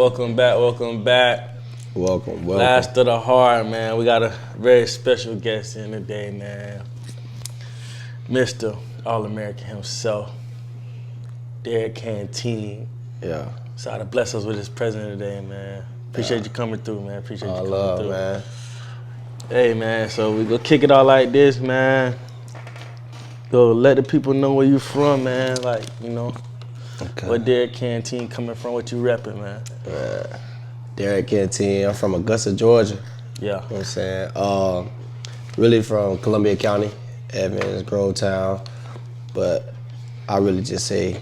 Welcome back, welcome back. Welcome. Last of the hard, man. We got a very special guest in today, man. Mr. All-American himself, Derrick Canteen. Yeah. So to bless us with his presence today, man. Appreciate you coming through, man. Appreciate you coming through. Man. Hey, man, so we gonna kick it all like this, man. Go let the people know where you from, man. Like, Okay. where Derrick Canteen coming from, what you repping, man. Derrick Canteen. I'm from Augusta, Georgia. Yeah. You know what I'm saying? Really from Columbia County, Evans, Grovetown. But I really just say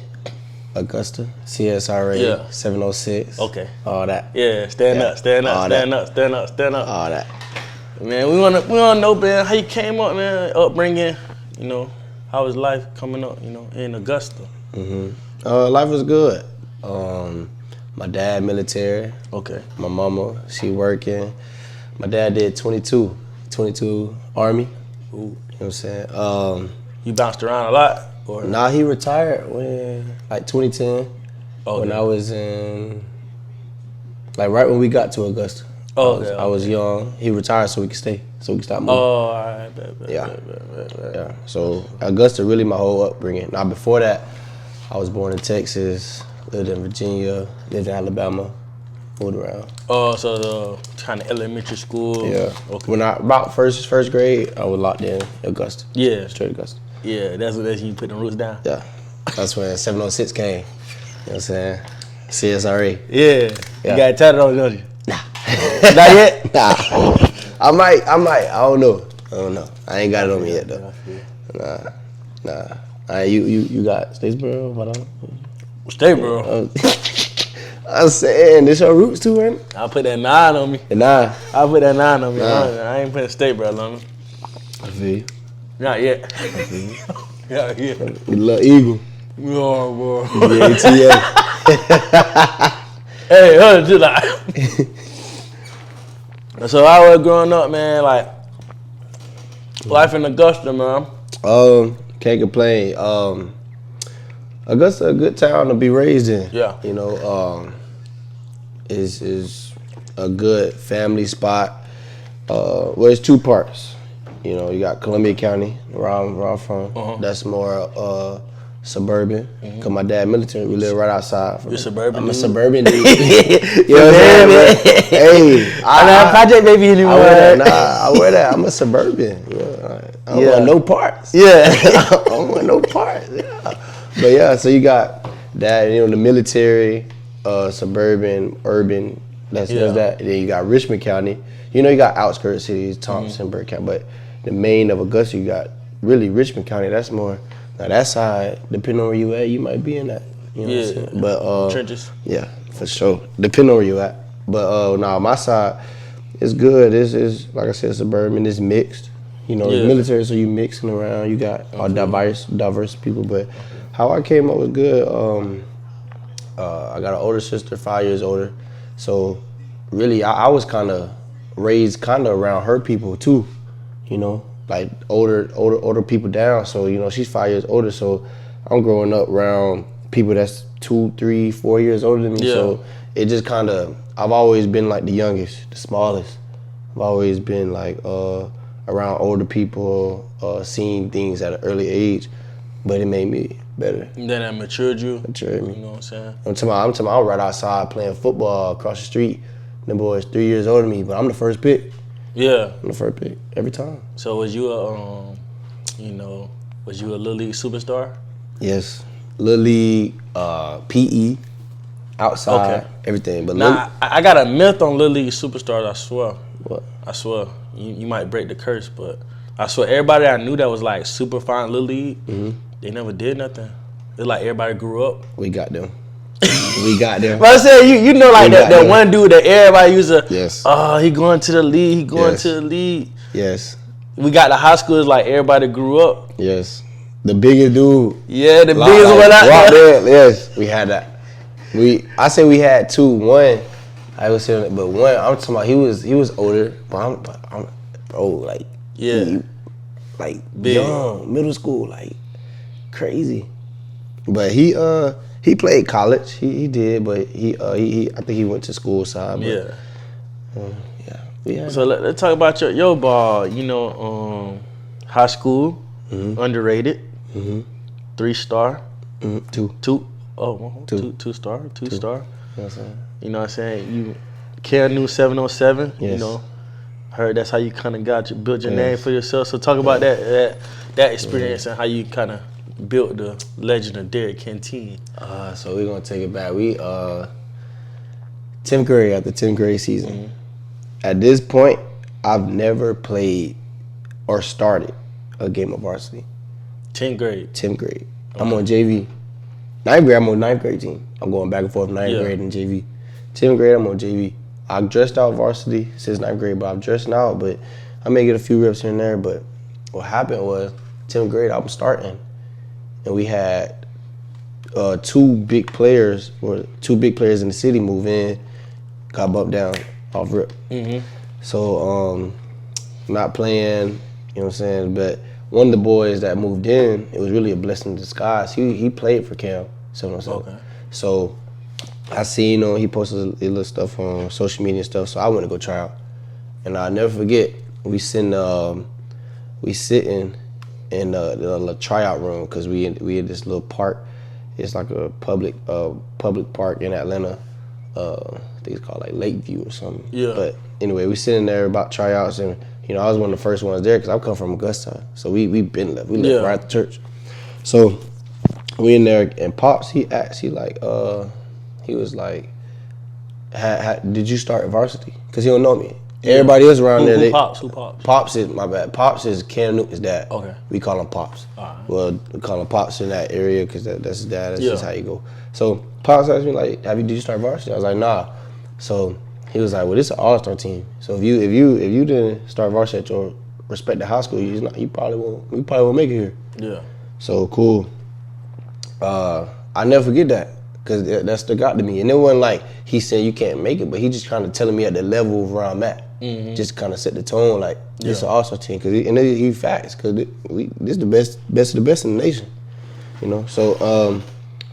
Augusta, CSRA, Yeah. 706. Okay. All that. Yeah, stand up, stand up, All stand that. up, stand up, stand up. All that. Man, we wanna know, man, how you came up, man, upbringing, how was life coming up, in Augusta? Life was good. My dad military. Okay. My mama, she working. My dad did 22 Army. Ooh. You know what I'm saying? You bounced around a lot? Or? Nah, he retired when, 2010. Okay. When I was in, right when we got to Augusta. I was young. He retired so we could stay, so we could stop moving. Oh, all right. Bet. Yeah. So Augusta really my whole upbringing. Now before that, I was born in Texas, lived in Virginia, lived in Alabama, moved around. Oh, so the kind of elementary school? Yeah. Okay. When about first grade, I was locked in Augusta. Yeah. Straight Augusta. Yeah, that's when you put the roots down? Yeah. That's when 706 came. You know what I'm saying? CSRA. Yeah. You got it tatted on, don't you? Not yet? Nah. I might. I don't know. I ain't got it on me yet though. Nah. You got Statesboro? What on? Statesboro. I'm saying, this your roots too, man? I'll put that 9 on me. The 9. I'll put that 9 on me. Nah. I ain't putting Statesboro on me. I feel you. Not yet. Yeah. You little eagle. Oh, boy. ATL. Hey, just like. So I was growing up, man, life in Augusta, man. Can't complain. Augusta a good town to be raised in. Yeah. Is a good family spot. It's 2 parts. You got Columbia County, where I'm from. That's more suburban. Cause my dad military, we live right outside. You're suburban. I'm a suburban dude. You know what I'm saying? Hey, I'm not a project baby anymore. I wear that. I'm a suburban. I don't want no parts. Yeah. I don't want no parts. Yeah. But yeah, so you got that. The military, suburban, urban. That's that. And then you got Richmond County. You got outskirts cities, Thompson, Burke County, but the main of Augusta, you got really Richmond County. That's more. Now that side, depending on where you at, you might be in that. You know what I'm saying? But trenches. Yeah, for sure. Depending on where you at. But my side is good. It's like I said, suburban. It's mixed. It's military, so you mixing around. You got all diverse people. But how I came up was good. I got an older sister, 5 years older. So really, I was kind of raised around her people too. Like older people down. So she's 5 years older. So I'm growing up around people that's 2, 3, 4 years older than me. Yeah. So it just I've always been like the youngest, the smallest. I've always been like around older people, seeing things at an early age, but it made me better. And then that matured you. Matured me. You know what I'm saying? I'm talking about I'm right outside playing football across the street. Them boys 3 years older than me, but I'm the first pick. Yeah. I'm the first pick every time. So was you a Little League superstar? Yes. Little League, PE, outside, everything. But I got a myth on Little League superstars, I swear. What? I swear. You might break the curse, but I swear everybody I knew that was like super fine Little League, they never did nothing. It's like everybody grew up. We got them. We got them. But I said that one dude that everybody used to. Yes. Oh, he going to the league. He going to the league. Yes. We got the high schoolers like everybody grew up. Yes. The biggest dude. Yeah, the biggest one out there. Yes, we had that. I say we had 2. One, I was saying, but one, I'm talking about he was older, but I'm bro, big. Young, middle school, crazy. But he He played college. He did, but he I think he went to school side. But, yeah. So let's talk about your ball. You know, high school, underrated, 3-star, two. Oh, two star. You know what I'm saying? You know what I'm saying? You Cam Newton 707. Yes. You know, heard that's how you kind of built your name for yourself. So talk about that experience and how you kind of built the legend of Derrick Canteen. So we're gonna take it back. We 10th grade, after 10th grade season. At this point, I've never played or started a game of varsity. 10th grade. 10th grade. Okay. I'm on JV. 9th grade, I'm on 9th grade team. I'm going back and forth 9th grade and JV. 10th grade, I'm on JV. I've dressed out varsity since 9th grade, but I've dressed out, but I may get a few reps here and there. But what happened was 10th grade, I was starting, and we had two big players in the city move in, got bumped down off rip. So not playing, you know what I'm saying, but one of the boys that moved in, it was really a blessing in disguise. He played for Cam 707. Okay. So I seen he posted a little stuff on social media and stuff, so I went to go try out. And I'll never forget, we sitting in the tryout room because we had this little park. It's like a public park in Atlanta. I think it's called like Lakeview or something. Yeah. But anyway, we sitting there about tryouts, and I was one of the first ones there because I come from Augusta, so we been left. We left right at the church. So we in there, and Pops he was like, "Did you start varsity?" Because he don't know me. Yeah. Everybody else around there. Who Pops? Pops is my bad. Pops is Cam Newton's dad. Okay. We call him Pops. Right. Well, we call him Pops in that area because that's his dad. That's just how you go. So Pops asked me like, "Did you start varsity?" I was like, "Nah." So he was like, "Well, this is an all-star team. So if you didn't start varsity at your respective high school, you probably won't make it here." Yeah. So cool. I never forget that. Because that stuck out to me. And it wasn't like he said you can't make it, but he just kind of telling me at the level of where I'm at. Just kind of set the tone like, this is an all-star team. And he facts, because this is the best of the best in the nation. You know? So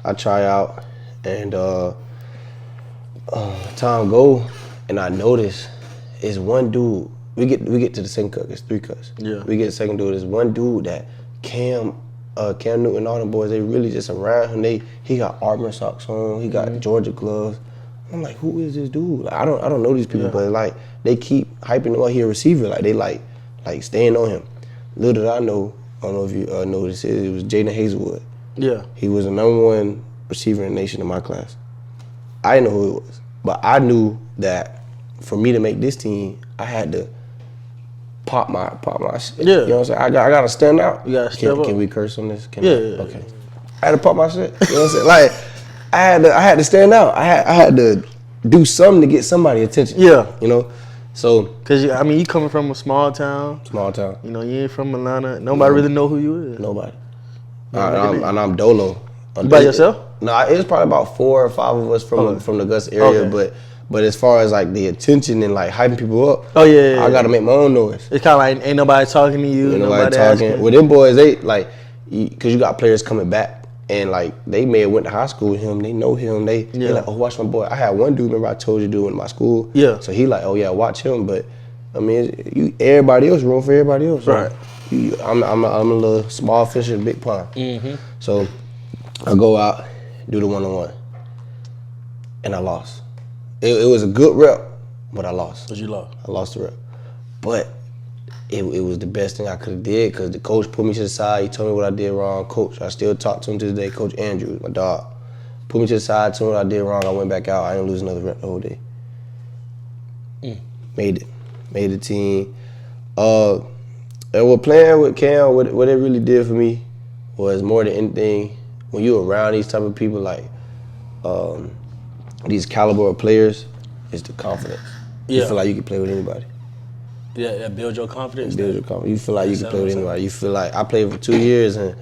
I try out, and time go, and I notice it's one dude. We get to the second cut, it's 3 cuts. Yeah. We get the second dude, there's one dude that Cam Newton and all them boys, they really just around him. He got Auburn socks on, he got Georgia gloves. I'm like, who is this dude? Like, I don't know these people, but like they keep hyping him up. He a receiver, like they like staying on him. Little did I know, I don't know if you know this, it was Jaden Hazelwood. Yeah. He was the #1 receiver in the nation in my class. I didn't know who it was, but I knew that for me to make this team, I had to pop my shit. Yeah. You know what I'm saying? I gotta stand out. You gotta step up. Can we curse on this? Okay. I had to pop my shit. You know what I'm saying? Like I had to stand out. I had to do something to get somebody attention. Yeah. You know? So cause you coming from a small town. You know, you ain't from Atlanta. Nobody really know who you is. Nobody. And I'm Dolo. You by yourself? No, it was probably about 4 or 5 of us from the Augusta area, but as far as like the attention and like hyping people up, I gotta make my own noise. It's kind of like ain't nobody talking to you. Ain't nobody talking. Asking. Well, them boys, they like, cause you got players coming back and like they may have went to high school with him. They know him. They like, oh, watch my boy. I had one dude. Remember I told you, dude, in my school. Yeah. So he like, oh yeah, watch him. But I mean, everybody else room for everybody else. Right. I'm a little small fish in a big pond. So I go out, do the 1-on-1, and I lost. It was a good rep, but I lost. But you lost? I lost the rep. But it was the best thing I could have did because the coach put me to the side. He told me what I did wrong. Coach, I still talk to him to this day. Coach Andrew, my dog, put me to the side, told me what I did wrong. I went back out. I didn't lose another rep the whole day. Made the team. And what playing with Cam, what it really did for me was more than anything, when you're around these type of people, like these caliber of players, is the confidence. Yeah. You feel like you can play with anybody. Yeah, build your confidence. Build your confidence. You feel like you can play with anybody. You feel like I played for 2 years and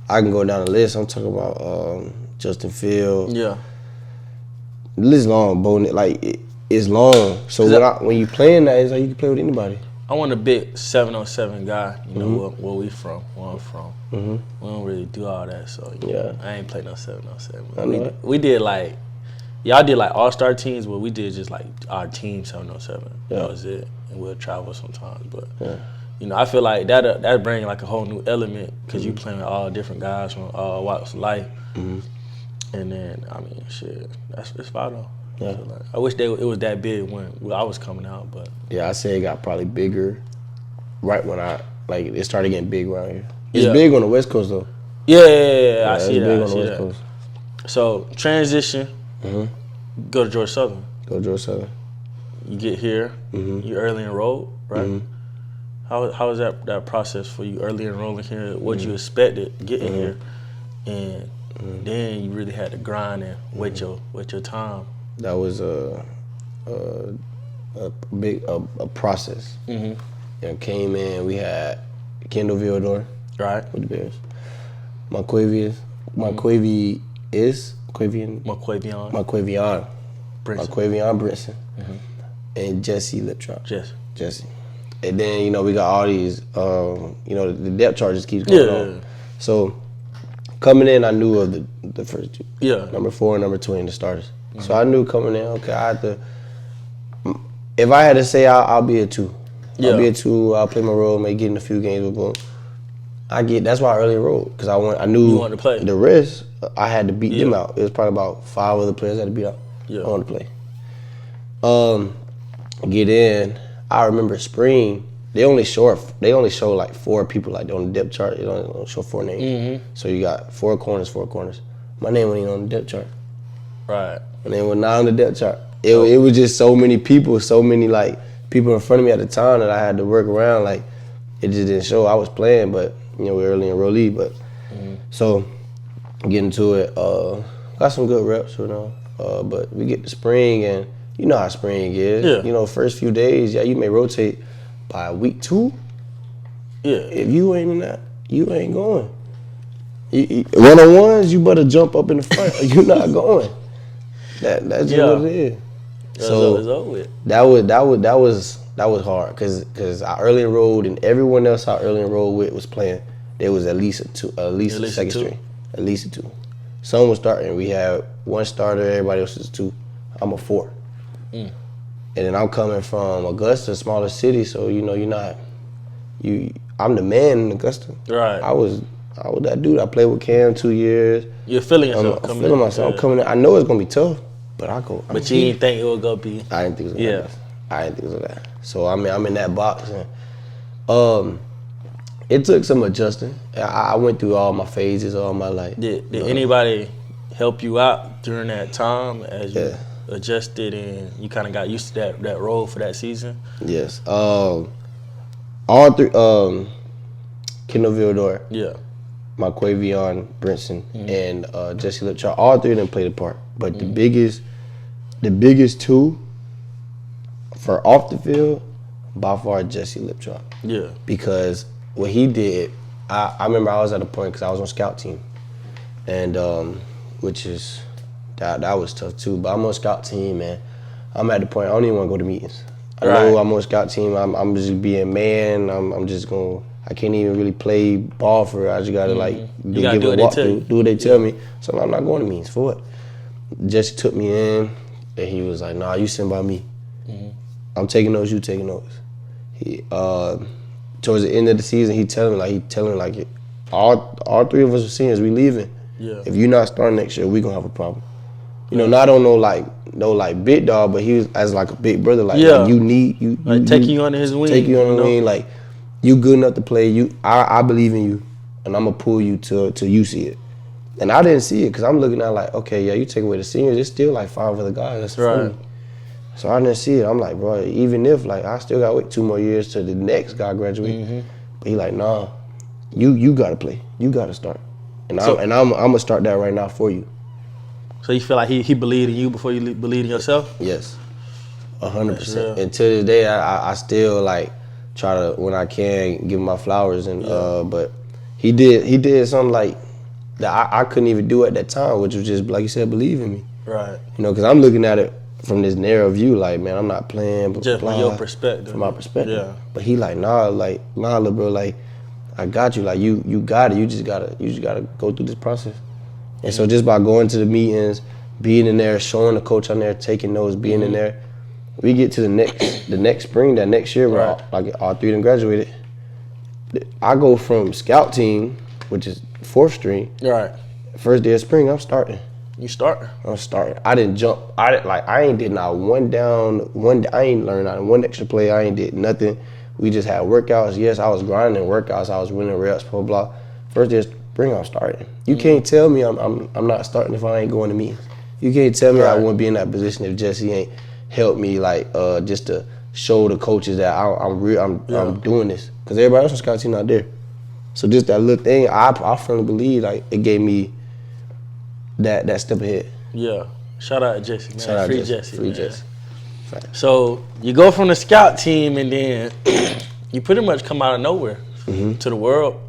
I can go down the list. I'm talking about Justin Field. Yeah. The list long, Bo. Like it's long. So when you playing that, it's like you can play with anybody. I want a big 7-on-7 guy. You know where we from, where I'm from. We don't really do all that, so I ain't play no 7-on-7. We did like y'all did like all-star teams, but we did just like our team 7-on-7. That was it, and we'll travel sometimes. But you know, I feel like that bring like a whole new element because you playing with all different guys from all walks of life. And then I mean, shit, it's fine though. Yeah. I wish it was that big when I was coming out, but I say it got probably bigger right when it started getting big around here. It's big on the West Coast though. Yeah, I see that. Big on the West Coast. So transition, go to Georgia Southern. Go to Georgia Southern. You get here, you early enrolled, right? How was that process for you early enrolling here? What you expected getting here, and then you really had to grind and wait your time. That was a big process. Came in, we had Kendall Villador, right, with the Bears. Marquavian Brinson, and Jesse Liptrop. Jesse. And then, you know, we got all these, you know, the depth chart just keeps going on. So coming in, I knew of the first two. Number 4 and number 2 in the starters. So I knew coming in, okay, I had to, if I had to say I'll be a 2. I'll be a 2, I'll play my role, maybe get in a few games with boom. That's why I early enrolled, because I knew you wanted to play. The rest, I had to beat them out. It was probably about 5 other players I had to beat out. I wanted to play. Get in, I remember spring, they only show like 4 people like on the depth chart. They don't show 4 names. So you got 4 corners. My name wasn't even on the depth chart. Right. My name was not on the depth chart. It was just so many people, so many like people in front of me at the time that I had to work around. Like it just didn't show. I was playing, but you know, we were early enrollee. But so getting to it, got some good reps, you know. But we get to spring, and you know how spring is. You know, first few days, you may rotate. By week 2, if you ain't in that, you ain't going. One-on-ones, you better jump up in the front or you're not going. That's just what it is. So that was hard because I early enrolled and everyone else I early enrolled with was playing. There was at least a second string, at least a 2. Some was starting. We had 1 starter, everybody else was 2. I'm a 4. And then I'm coming from Augusta, a smaller city, so you know I'm the man in Augusta. Right. I was that dude. I played with Cam 2 years. You're feeling yourself. I'm feeling myself. I'm coming in. I know it's gonna be tough, but But you didn't think it was gonna be. I didn't think it was gonna be. I didn't think it was that. So I'm in that box, and it took some adjusting. I went through all my phases all my life. Did anybody help you out during that time as you adjusted and you kind of got used to that role for that season? Yes. All 3, Kendall Villador, Marquavian Brinson, and Jesse Liptrop, all 3 of them played a part. But the biggest 2 for off the field, by far, Jesse Liptrop. Yeah. Because what he did, I remember I was at a point because I was on scout team, and which is. That was tough too, but I'm on scout team, man. I'm at the point I don't even want to go to meetings. I know I'm on scout team. I'm just being man. I'm just going. I can't even really play ball for it. I just gotta give a walkthrough, do what they tell me. So I'm not going to meetings for what. Jesse took me in, and he was like, "Nah, you sitting by me. I'm taking notes. You taking notes." He towards the end of the season, he telling me all 3 of us are seniors. We leaving. If you're not starting next year, we gonna have a problem. You know, not on no big dog, but he was as like a big brother. Like you need you taking you under his wing. Take you under the wing. Like you good enough to play. I believe in you, and I'm gonna pull you till you see it. And I didn't see it because I'm looking at like, okay, you take away the seniors, it's still like 5 other guys. That's right. So I didn't see it. I'm like, bro, even if I still got to wait 2 more years till the next guy graduate. But he like, nah, you gotta play. You gotta start. And I'm gonna start that right now for you. So you feel like he believed in you before you believed in yourself? Yes, 100%. And to this day, I still try to, when I can, give him my flowers. And but he did something that I couldn't even do at that time, which was just like you said, believe in me. Right. You know, because I'm looking at it from this narrow view, like, man, I'm not playing. Blah, just blah, from your perspective. From my perspective. Yeah. But he like, nah, little bro, like, I got you. Like, you got it. You just gotta go through this process. And so just by going to the meetings, being in there, showing the coach on there, taking notes, being in there, we get to the next spring, that next year, where all three of them graduated. I go from scout team, which is 4th string. Right. First day of spring, I'm starting. You start? I'm starting. I didn't jump. I ain't did not one down. I ain't learned not one extra play. I ain't did nothing. We just had workouts. Yes, I was grinding workouts. I was winning reps, blah blah. First day of spring, I'm starting. You can't tell me I'm not starting if I ain't going to meetings. You can't tell me I won't be in that position if Jesse ain't helped me just to show the coaches that I'm doing this, because everybody else on scout team not there. So just that little thing, I firmly believe like it gave me that step ahead. Yeah. Shout out to Jesse, man. Shout out Free Jesse. Free Jesse. So you go from the scout team and then you pretty much come out of nowhere to the world.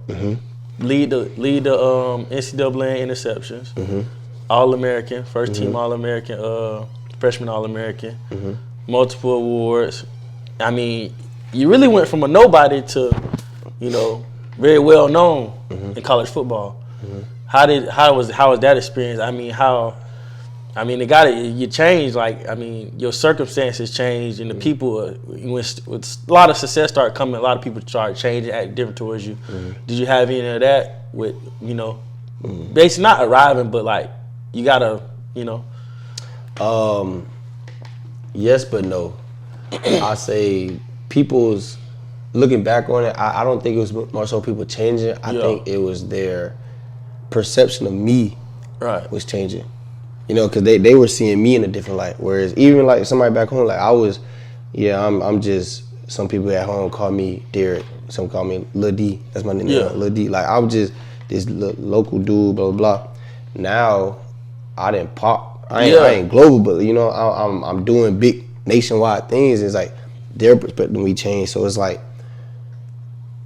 Lead the NCAA in interceptions. All-American, first team All-American, freshman All-American, multiple awards. I mean, you really went from a nobody to, very well known in college football. How was that experience? I mean, you changed. Like, I mean, your circumstances changed, and the people, with a lot of success started coming, a lot of people started changing, acting different towards you. Did you have any of that with, basically not arriving, but like, you gotta, Yes, but no. I say people's, looking back on it, I don't think it was more so people changing. I think it was their perception of me was changing. Because they were seeing me in a different light. Whereas even like somebody back home, like I'm just, some people at home call me Derrick. Some call me Lil D. That's my nickname, Lil D. Like, I'm just this local dude, blah, blah, blah. Now, I didn't pop. I ain't global, but I'm doing big nationwide things. It's like their perspective of me changed. So it's like,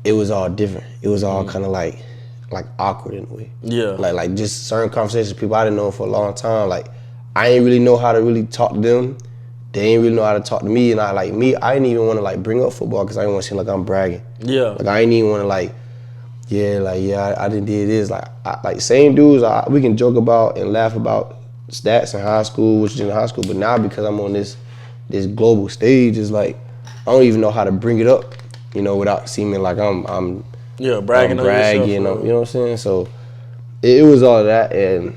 it was all different. It was all kind of like awkward in a way. Yeah. Like just certain conversations, people I didn't know for a long time. Like, I ain't really know how to really talk to them. They ain't really know how to talk to me. And I didn't even want to like bring up football because I didn't want to seem like I'm bragging. Yeah. Like, I ain't even want to I didn't did this. Like same dudes, we can joke about and laugh about stats in high school, which is in high school. But now because I'm on this global stage, it's like I don't even know how to bring it up, without seeming like I'm bragging on yourself. You know what I'm saying? So it was all that, and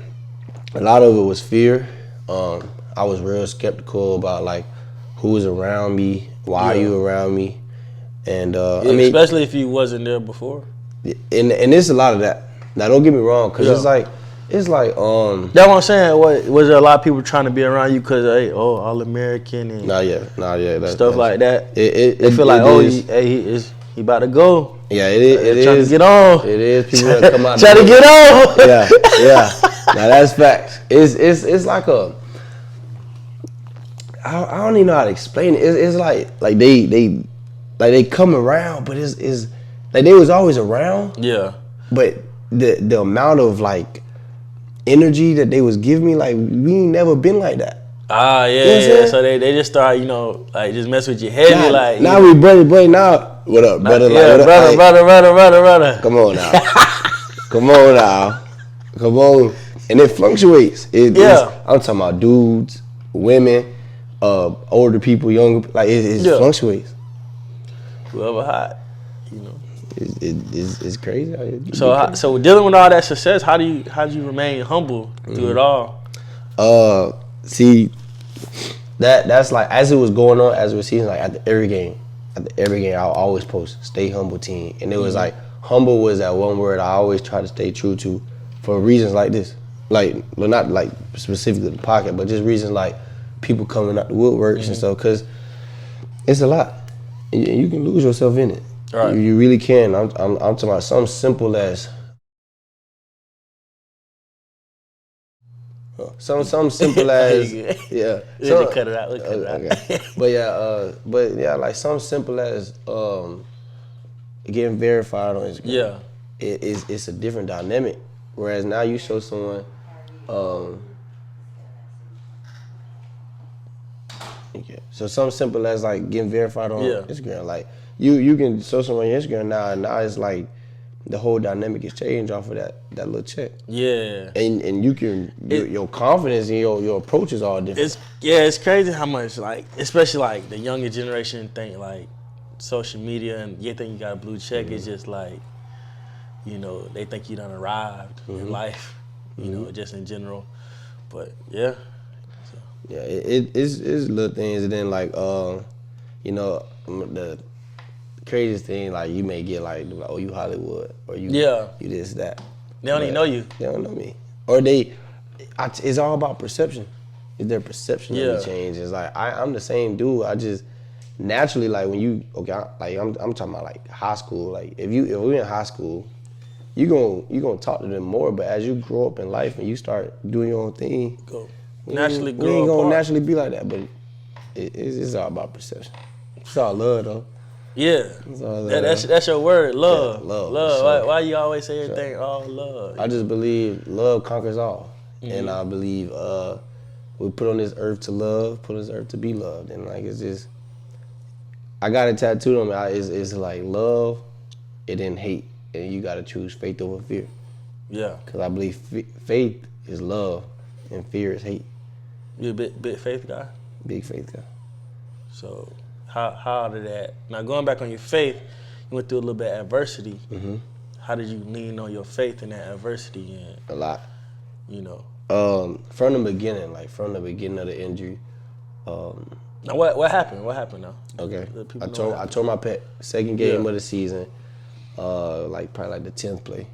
a lot of it was fear. I was real skeptical about like who was around me, why you around me, and especially if you wasn't there before. And there's a lot of that. Now don't get me wrong, because it's like that's what I'm saying. Was there a lot of people trying to be around you because All-American and not yet stuff like that? They feel like he about to go. Yeah, it is. Trying to get on. It is people that come out trying to get on. Yeah. Now that's facts. It's like I don't even know how to explain it. It's like they come around, but it's like they was always around. Yeah. But the amount of like energy that they was giving me, like, we ain't never been like that. Yeah. So they just start, just mess with you heavy, like. Now we buddy now. What up, brother? Brother. Come on now. Come on. And it fluctuates. I'm talking about dudes, women, older people, younger. Like, it fluctuates. Whoever hot, It's crazy. So dealing with all that success, how do you remain humble through it all? See, that's like, as it was going on, as it was seeing, like at every game, I'll always post, stay humble team. And it was like, humble was that one word I always try to stay true to for reasons like this. Like, well, not like specifically the pocket, but just reasons like people coming out the woodworks and stuff, because it's a lot. And you can lose yourself in it. Right. You really can. I'm talking about something simple as something simple as We'll cut it out. Okay. But like something simple as getting verified on Instagram. Yeah. It's a different dynamic. Whereas now you show someone Yeah. So something simple as like getting verified on Instagram. Like you can social on your Instagram now, and now it's like the whole dynamic is changed off of that little check. Yeah. And you can your confidence and your approach is all different. It's crazy how much like, especially like the younger generation think like social media and you think you got a blue check is just like, you know, they think you done arrived in life, you know, just in general. But yeah. So. Yeah, it's little things, and then like you know, the craziest thing, like you may get like, oh, you Hollywood, or you this, that. They don't even know you. They don't know me. Or it's all about perception. It's their perception of the change. It's like I'm the same dude. I just naturally, like when you I'm talking about like high school. Like if we're in high school, you gonna talk to them more. But as you grow up in life and you start doing your own thing, we ain't gonna naturally be like that. But it's all about perception. It's all love though. Yeah, that's your word, love. Yeah, love. Sure. Why you always say everything all love? I just believe love conquers all, and I believe we put on this earth to love, put on this earth to be loved, and like it's just, I got it tattooed on me. It's like love, and then hate, and you got to choose faith over fear. Yeah, because I believe faith is love, and fear is hate. You a big faith guy? Big faith guy. So. How did that? Now going back on your faith, you went through a little bit of adversity. Mm-hmm. How did you lean on your faith in that adversity? And, a lot. You know. From the beginning of the injury. Now what happened? What happened now? Okay. I tore my pec. Second game of the season. Like probably like the 10th play.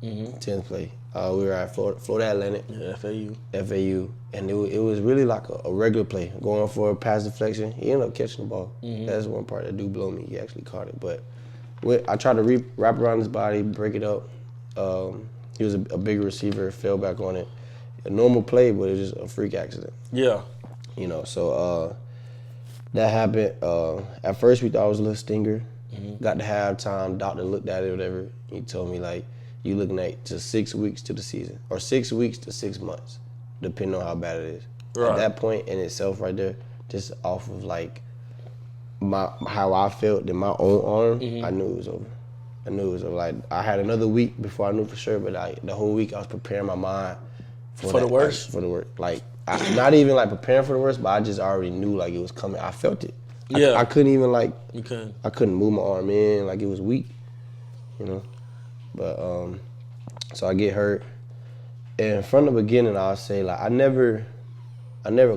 Mm-hmm. 10th play. We were at Florida Atlantic. Yeah, FAU. And it was really like a regular play, going for a pass deflection. He ended up catching the ball. Mm-hmm. That's one part that do blow me. He actually caught it. But I tried to wrap around his body, break it up. He was a bigger receiver, fell back on it. A normal play, but it was just a freak accident. Yeah. You know, so that happened. At first, we thought it was a little stinger. Mm-hmm. Got to halftime, doctor looked at it, whatever. He told me, like, you looking at just 6 weeks to the season, or 6 weeks to 6 months, depending on how bad it is. Right. At that point in itself right there, just off of like how I felt in my own arm, mm-hmm. I knew it was over. Like I had another week before I knew for sure, but the whole week I was preparing my mind for the worst. Like, for the worst. Like not even like preparing for the worst, but I just already knew like it was coming. I felt it. Yeah. I couldn't even like. You couldn't. I couldn't move my arm in, like it was weak, you know. But so I get hurt, and from the beginning I'll say like I never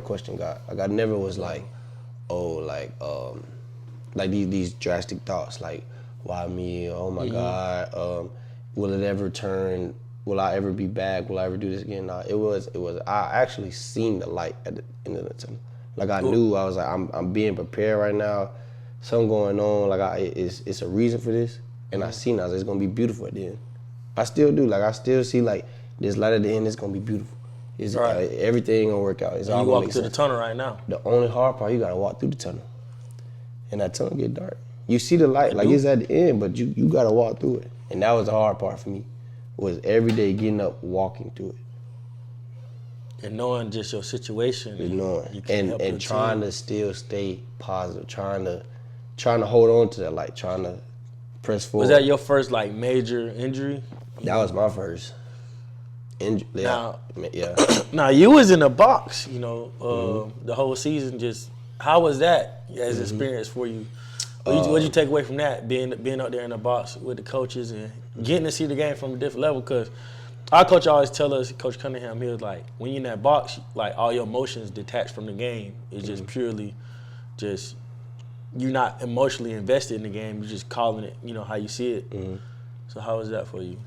questioned God. Like I never was like, oh like these drastic thoughts like, why me? Oh my mm-hmm. God, will it ever turn? Will I ever be back? Will I ever do this again? No, it was. I actually seen the light at the end of the tunnel. Like I knew I was like I'm being prepared right now. Something going on. Like it's a reason for this. And I seen that it's gonna be beautiful at the end. I still do. Like I still see like this light at the end is gonna be beautiful. It's right. Everything gonna work out. It's all you walking through the tunnel right now. The only hard part, you gotta walk through the tunnel, and that tunnel get dark. You see the light, like it's at the end, but you gotta walk through it. And that was the hard part for me. Was every day getting up, walking through it, and knowing just your situation, and knowing, and trying to still stay positive, trying to hold on to that light, trying to press forward. Was that your first like major injury? That was my first injury. Yeah. Now you was in the box, you know, mm-hmm. the whole season. Just how was that as mm-hmm. experience for you? What did you take away from that? Being out there in the box with the coaches and getting to see the game from a different level. Because our coach always tell us, Coach Cunningham, he was like, when you're in that box, like all your emotions detached from the game. It's just purely, just you're not emotionally invested in the game. You're just calling it, you know, how you see it. Mm-hmm. So how was that for you?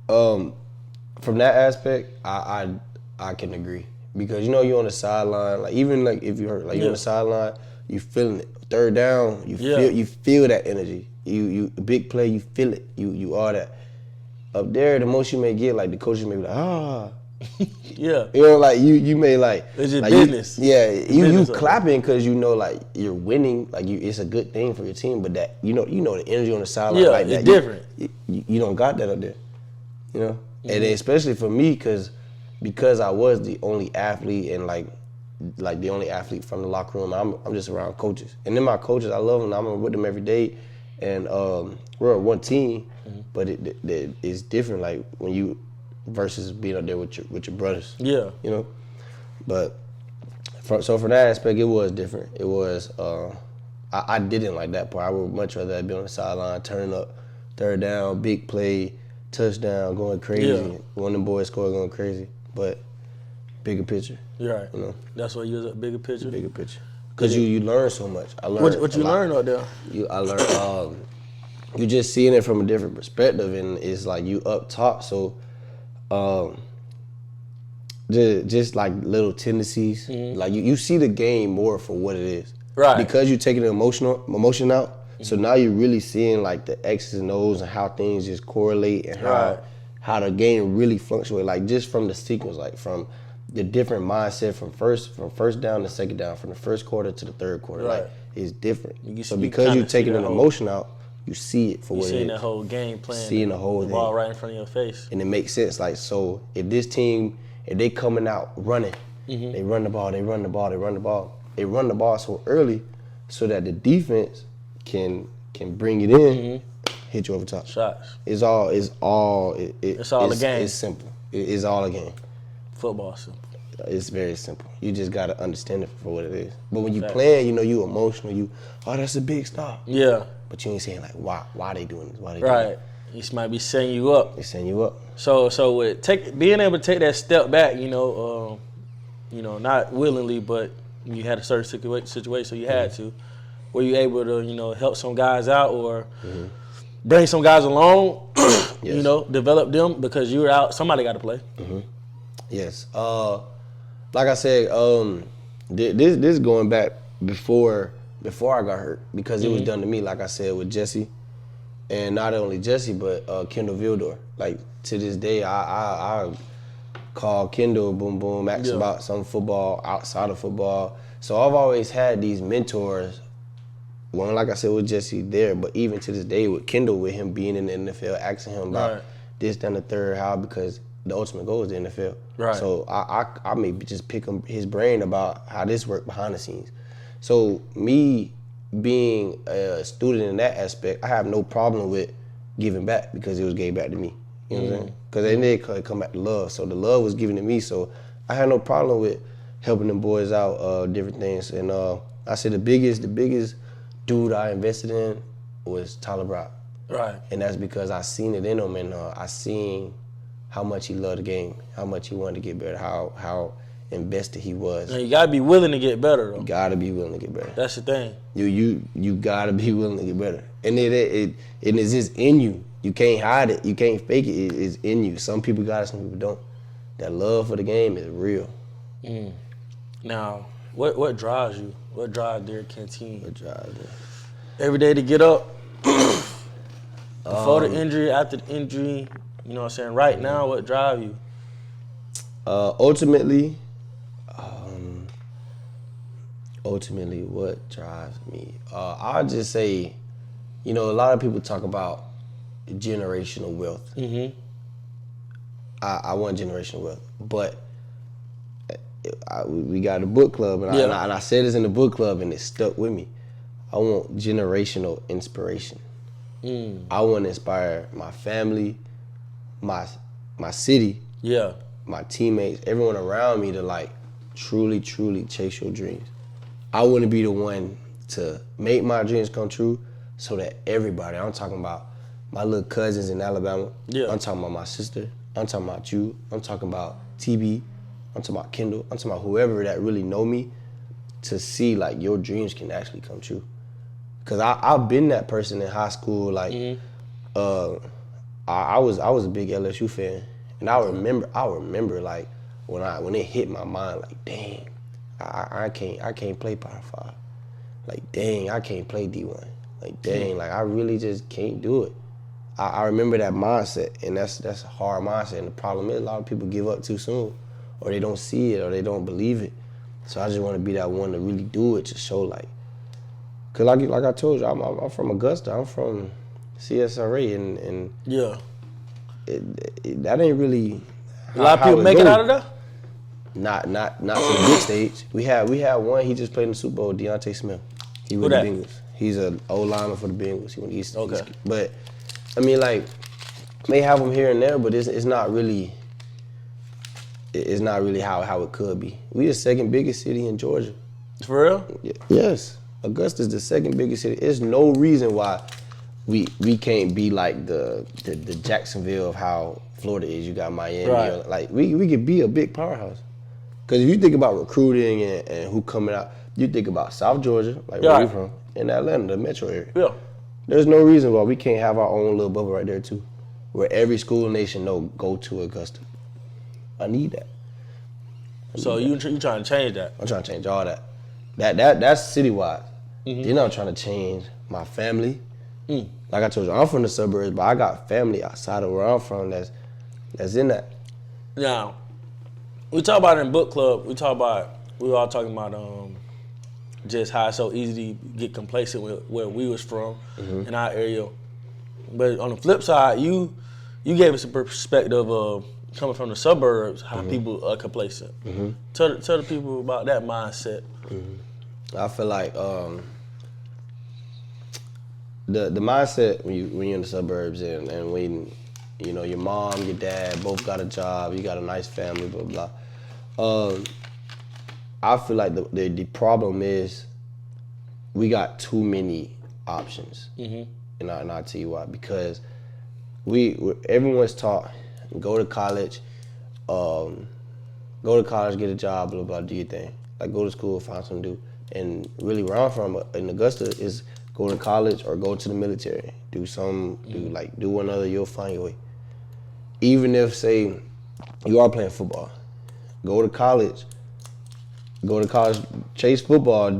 From that aspect, I can agree, because you know you're on the sideline. Like even like if you hurt, like you're on the sideline, you feeling it. Third down, you feel that energy. You big play, you feel it. You are that. Up there, the most you may get, like the coaches may be like, yeah. You know, like you may like. It's just like business. You clapping because you know like you're winning. Like it's a good thing for your team, but that you know the energy on the sideline like it's that. Different. You don't got that up there. You know, mm-hmm. and then especially for me because I was the only athlete and like like the only athlete from the locker room. I'm just around coaches, and then my coaches, I love them. I'm with them every day, and we're one team. But it's different, like when you versus being up there with your brothers. Yeah, you know. But so from that aspect, it was different. It was I didn't like that part. I would much rather be on the sideline, turning up, third down, big play, touchdown, going crazy. Yeah. One of them boys scored, going crazy. But bigger picture. You're right. You know, that's why you was a bigger picture. Bigger picture. Because you learn so much. I learned what you learned out there. I learned. You just seeing it from a different perspective, and it's like you up top. So, just like little tendencies, like you see the game more for what it is. Right. Because you're taking the emotion out. So now you're really seeing like the X's and O's and how things just correlate and how the game really fluctuates. Like just from the sequence, like from the different mindset from first down to second down, from the first quarter to the third quarter, like it's different. So because you're taking an emotion out, you see it for what it is. You seeing the whole game plan. Seeing the whole thing. The ball right in front of your face. And it makes sense. Like, so if this team, if they coming out running, they run the ball so early so that the defense can bring it in, hit you over top. Shots. It's all a game. It's simple. It's all a game. Football simple. It's very simple. You just gotta understand it for what it is. But when you playing, you know, you emotional. That's a big stop. Yeah. But you ain't saying like why they doing this? Why they doing it? This might be setting you up. It's setting you up. So with being able to take that step back, not willingly, but you had a certain situation, so you had to. Were you able to, help some guys out or bring some guys along, yes. Develop them because you were out, somebody got to play. Yes. Like I said, this is going back before I got hurt because it was done to me, like I said, with Jesse. And not only Jesse, but Kendall Vildor. Like, to this day, I call Kendall, boom, ask about some football, outside of football. So I've always had these mentors. One, like I said, with Jesse there, but even to this day with Kendall, with him being in the NFL, asking him about this, down the third, how, because the ultimate goal is the NFL. Right. So I maybe just pick his brain about how this worked behind the scenes. So me being a student in that aspect, I have no problem with giving back because it was gave back to me. You know what I'm saying? Because then they come back to love. So the love was given to me. So I had no problem with helping them boys out, different things. And I said the biggest dude I invested in was Tyler Brock. Right. And that's because I seen it in him, and I seen how much he loved the game, how much he wanted to get better, how invested he was. Now you gotta be willing to get better, though. You gotta be willing to get better. That's the thing. You gotta be willing to get better, and it is just in you. You can't hide it. You can't fake it. It is in you. Some people got it, some people don't. That love for the game is real. Now, what drives you? What drives Derrick Canteen? What drives you? Every day to get up. Before the injury, after the injury. You know what I'm saying? Right now, what drives you? Ultimately, what drives me? I'll just say, a lot of people talk about generational wealth. I want generational wealth, but we got a book club, and I said this in the book club, and it stuck with me. I want generational inspiration. I want to inspire my family, my city, my teammates, everyone around me to like truly chase your dreams. I want to be the one to make my dreams come true so that everybody, I'm talking about my little cousins in Alabama, I'm talking about my sister, I'm talking about you, I'm talking about TB, I'm talking about Kendall, I'm talking about whoever that really know me, to see like your dreams can actually come true. Cause I've been that person in high school, like I was a big LSU fan, and I remember like when it hit my mind, like dang, I can't play Power 5, like dang, I can't play D1, like dang, like I really just can't do it. I remember that mindset, and that's a hard mindset, and the problem is a lot of people give up too soon, or they don't see it, or they don't believe it. So I just want to be that one to really do it, to show like, cause like I told you, I'm from Augusta, I'm from CSRA, and yeah, that ain't really a lot of people make it out of there. Not to the big stage. We had one. He just played in the Super Bowl. Deontay Smith. He with the Bengals. He's an O-liner for the Bengals. He went East. Okay. But I mean, like, may have him here and there, but it's not really. It's not really how it could be. We the second biggest city in Georgia. For real? Yes. Augusta's the second biggest city. There's no reason why we can't be like the Jacksonville of how Florida is. You got Miami. Right. Like we could be a big powerhouse. Because if you think about recruiting and who coming out, you think about South Georgia, like where we from, and Atlanta, the metro area. Yeah. There's no reason why we can't have our own little bubble right there too, where every school in the nation go to Augusta. I need that. So you trying to change that? I'm trying to change all that. That's citywide. Then I'm trying to change my family. Like I told you, I'm from the suburbs, but I got family outside of where I'm from that's in that. Now, we talk about it in book club. We were all talking about just how it's so easy to get complacent with where we was from in our area. But on the flip side, you gave us a perspective of coming from the suburbs, how people are complacent. Tell the people about that mindset. I feel like the mindset when you're in the suburbs and when you know your mom, your dad both got a job, you got a nice family, blah blah. I feel like the problem is we got too many options, and I'll tell you why. Because everyone's taught go to college, get a job, blah blah, do your thing. Like go to school, find something to do. And really where I'm from in Augusta is go to college or go to the military. Do one other, you'll find your way. Even if, say, you are playing football, go to college, chase football,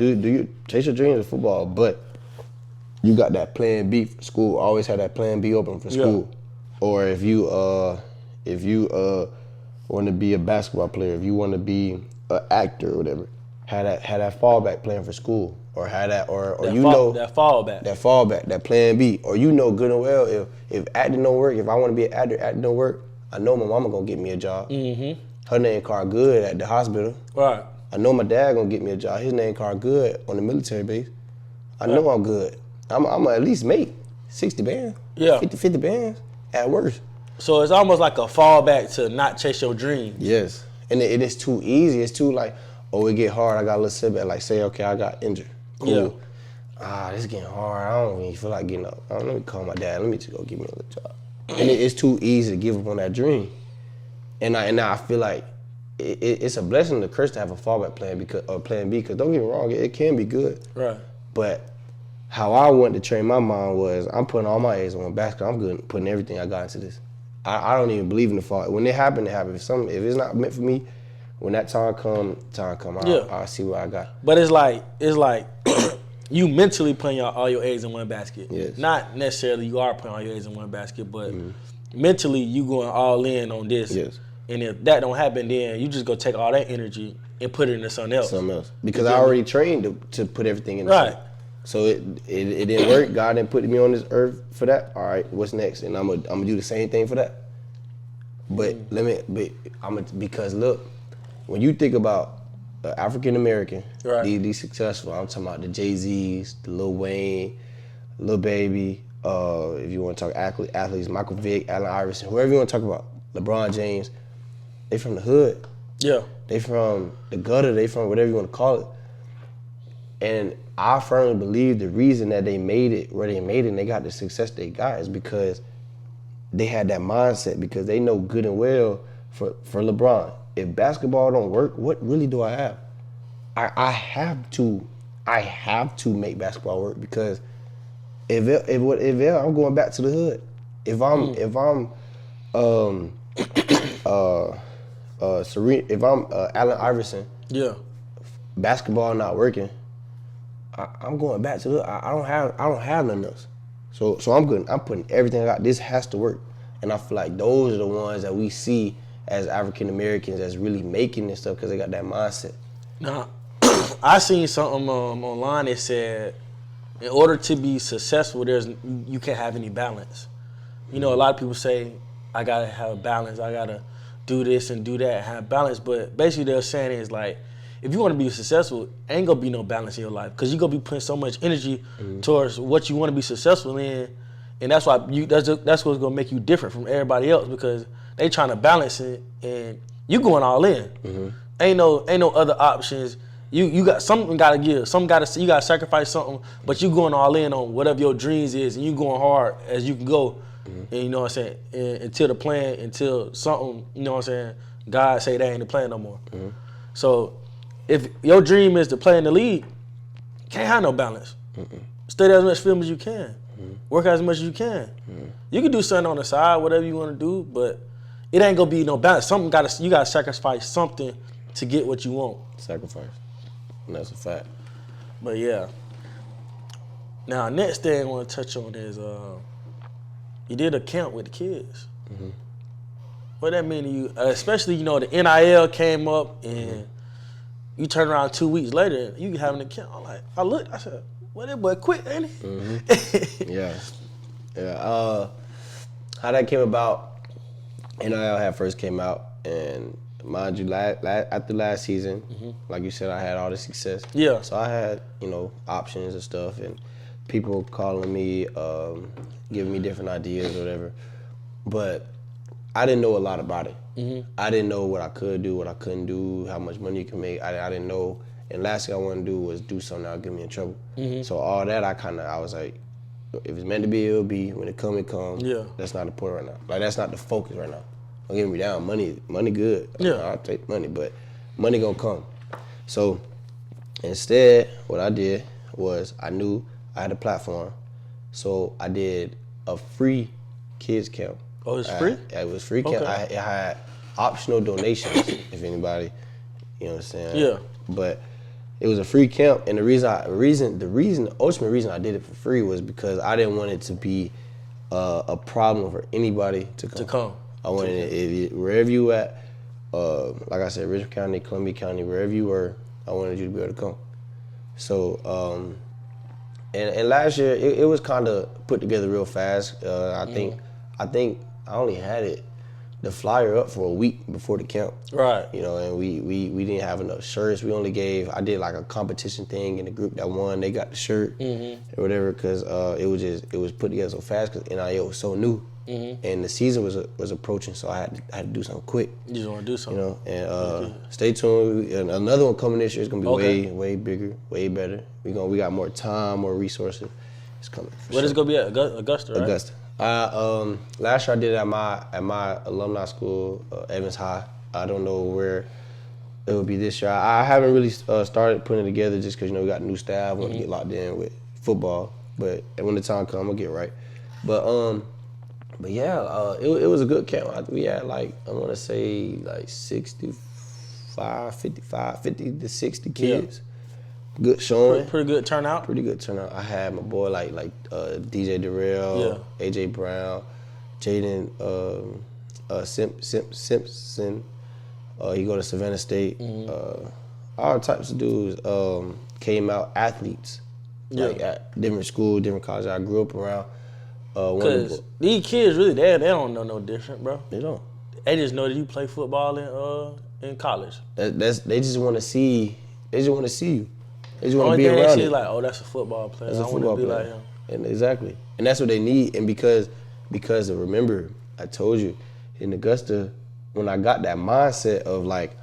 chase your dreams of football, but you got that plan B for school. Always have that plan B open for school. Yeah. Or if you want to be a basketball player, if you want to be an actor or whatever, have that fallback plan for school, or have that fallback, that plan B, or you know good and well if acting don't work, if I want to be an actor, acting don't work, I know my mama gonna get me a job. Her name card good at the hospital. Right. I know my dad gonna get me a job. His name card good on the military base. I know I'm good. I'm gonna at least make 60 bands. Yeah. 50 bands at worst. So it's almost like a fallback to not chase your dreams. Yes. And it is too easy. It's too like, oh, it get hard. I got a little setback. Like, say, okay, I got injured. Cool. Yeah. This getting hard. I don't even feel like getting up. Let me call my dad. Let me just go give me a little job. And it's too easy to give up on that dream. And I feel like it's a blessing and a curse to have a fallback plan plan B. Because don't get me wrong, it can be good. Right. But how I wanted to train my mind was I'm putting all my eggs on one basket. I'm good putting everything I got into this. I don't even believe in the fall. When it happened, it happened. If it's not meant for me, when that time come, I'll see what I got. But it's like you mentally putting all your eggs in one basket. Yes. Not necessarily you are putting all your eggs in one basket, but mentally you going all in on this. Yes. And if that don't happen, then you just go take all that energy and put it into something else. Because I already trained to put everything in the right. So it didn't work. God didn't put me on this earth for that. All right, what's next? And I'm gonna do the same thing for that. But because look, when you think about African American, right. these successful, I'm talking about the Jay-Z's, the Lil Wayne, Lil Baby, if you want to talk athletes, Michael Vick, Allen Iverson, whoever you want to talk about, LeBron James, they from the hood. Yeah. They from the gutter, they from whatever you want to call it. And I firmly believe the reason that they made it where they made it and they got the success they got is because they had that mindset, because they know good and well for LeBron, if basketball don't work, what really do I have? I have to make basketball work, because if I'm going back to the hood. If I'm Allen Iverson, yeah, basketball not working, I'm going back to the hood. I don't have nothing else. So I'm good. I'm putting everything I got. This has to work. And I feel like those are the ones that we see as African Americans that's really making this stuff, because they got that mindset. Now, I seen something online that said, in order to be successful, you can't have any balance. You know, a lot of people say, I gotta have a balance. I gotta do this and do that, have balance. But basically, they're saying is like, if you want to be successful, ain't gonna be no balance in your life because you're gonna be putting so much energy towards what you want to be successful in, and that's why that's what's gonna make you different from everybody else because they trying to balance it and you going all in. Ain't no other options. You got something got to give. You got to sacrifice something, but you going all in on whatever your dreams is, and you going hard as you can go. And you know what I'm saying? And until something, you know what I'm saying? God say that ain't the plan no more. So if your dream is to play in the league, can't have no balance. Study as much film as you can. Work as much as you can. You can do something on the side, whatever you want to do, but it ain't gonna be no balance. You gotta sacrifice something to get what you want. Sacrifice. And that's a fact. But yeah. Now, next thing I want to touch on is you did a camp with the kids. What that mean to you? Especially, you know, the NIL came up and you turn around 2 weeks later, you having a camp. I said, well, that boy quit, ain't he? Yeah. How that came about, NIL had first came out, and mind you, after last season, like you said, I had all the success. Yeah. So I had, you know, options and stuff, and people calling me, giving me different ideas or whatever. But I didn't know a lot about it. I didn't know what I could do, what I couldn't do, how much money you can make. I didn't know. And last thing I wanted to do was do something that would get me in trouble. So all that, I was like, if it's meant to be, it'll be. When it come, it come. Yeah. That's not the point right now. Like, that's not the focus right now. Don't get me down. Money good. Yeah. I'll take money, but money gonna come. So instead, what I did was I knew I had a platform. So I did a free kids camp. Oh, it's free? It was free camp. Okay. I had optional donations if anybody, you know what I'm saying? Yeah. But it was a free camp, and the ultimate reason I did it for free was because I didn't want it to be a problem for anybody to come. I wanted it, wherever you at, like I said, Richmond County, Columbia County, wherever you were, I wanted you to be able to come. So, and last year it was kind of put together real fast. I think I only had the flyer up for a week before the camp. Right. You know, and we didn't have enough shirts. I did like a competition thing in the group that won. They got the shirt or whatever because it was put together so fast because NIL was so new. And the season was approaching, so I had to do something quick. You just want to do something, you know. And stay tuned. And another one coming this year is gonna be way bigger, way better. We got more time, more resources. It's coming. What is it gonna be at Augusta? Right? Augusta. Last year I did it at my alumni school, Evans High. I don't know where it will be this year. I haven't really started putting it together just because, you know, we got new staff. I want to get locked in with football, but when the time comes, I'll get right. But yeah, it was a good camp. We had like, I want to say like 50 to 60 kids. Yeah. Good showing. Pretty good turnout. Pretty good turnout. I had my boy like DJ Darrell, AJ Brown, Jaden Simpson. He go to Savannah State. All types of dudes came out athletes. Like at different schools, different colleges. I grew up around. Because these kids really, they don't know no different, bro. They don't. They just know that you play football in college. They just want to see. They just want to see you. They just want to be around it. Only thing like, oh, that's a football player. I want to be like him. And exactly. And that's what they need. And because remember, I told you, in Augusta, when I got that mindset of like,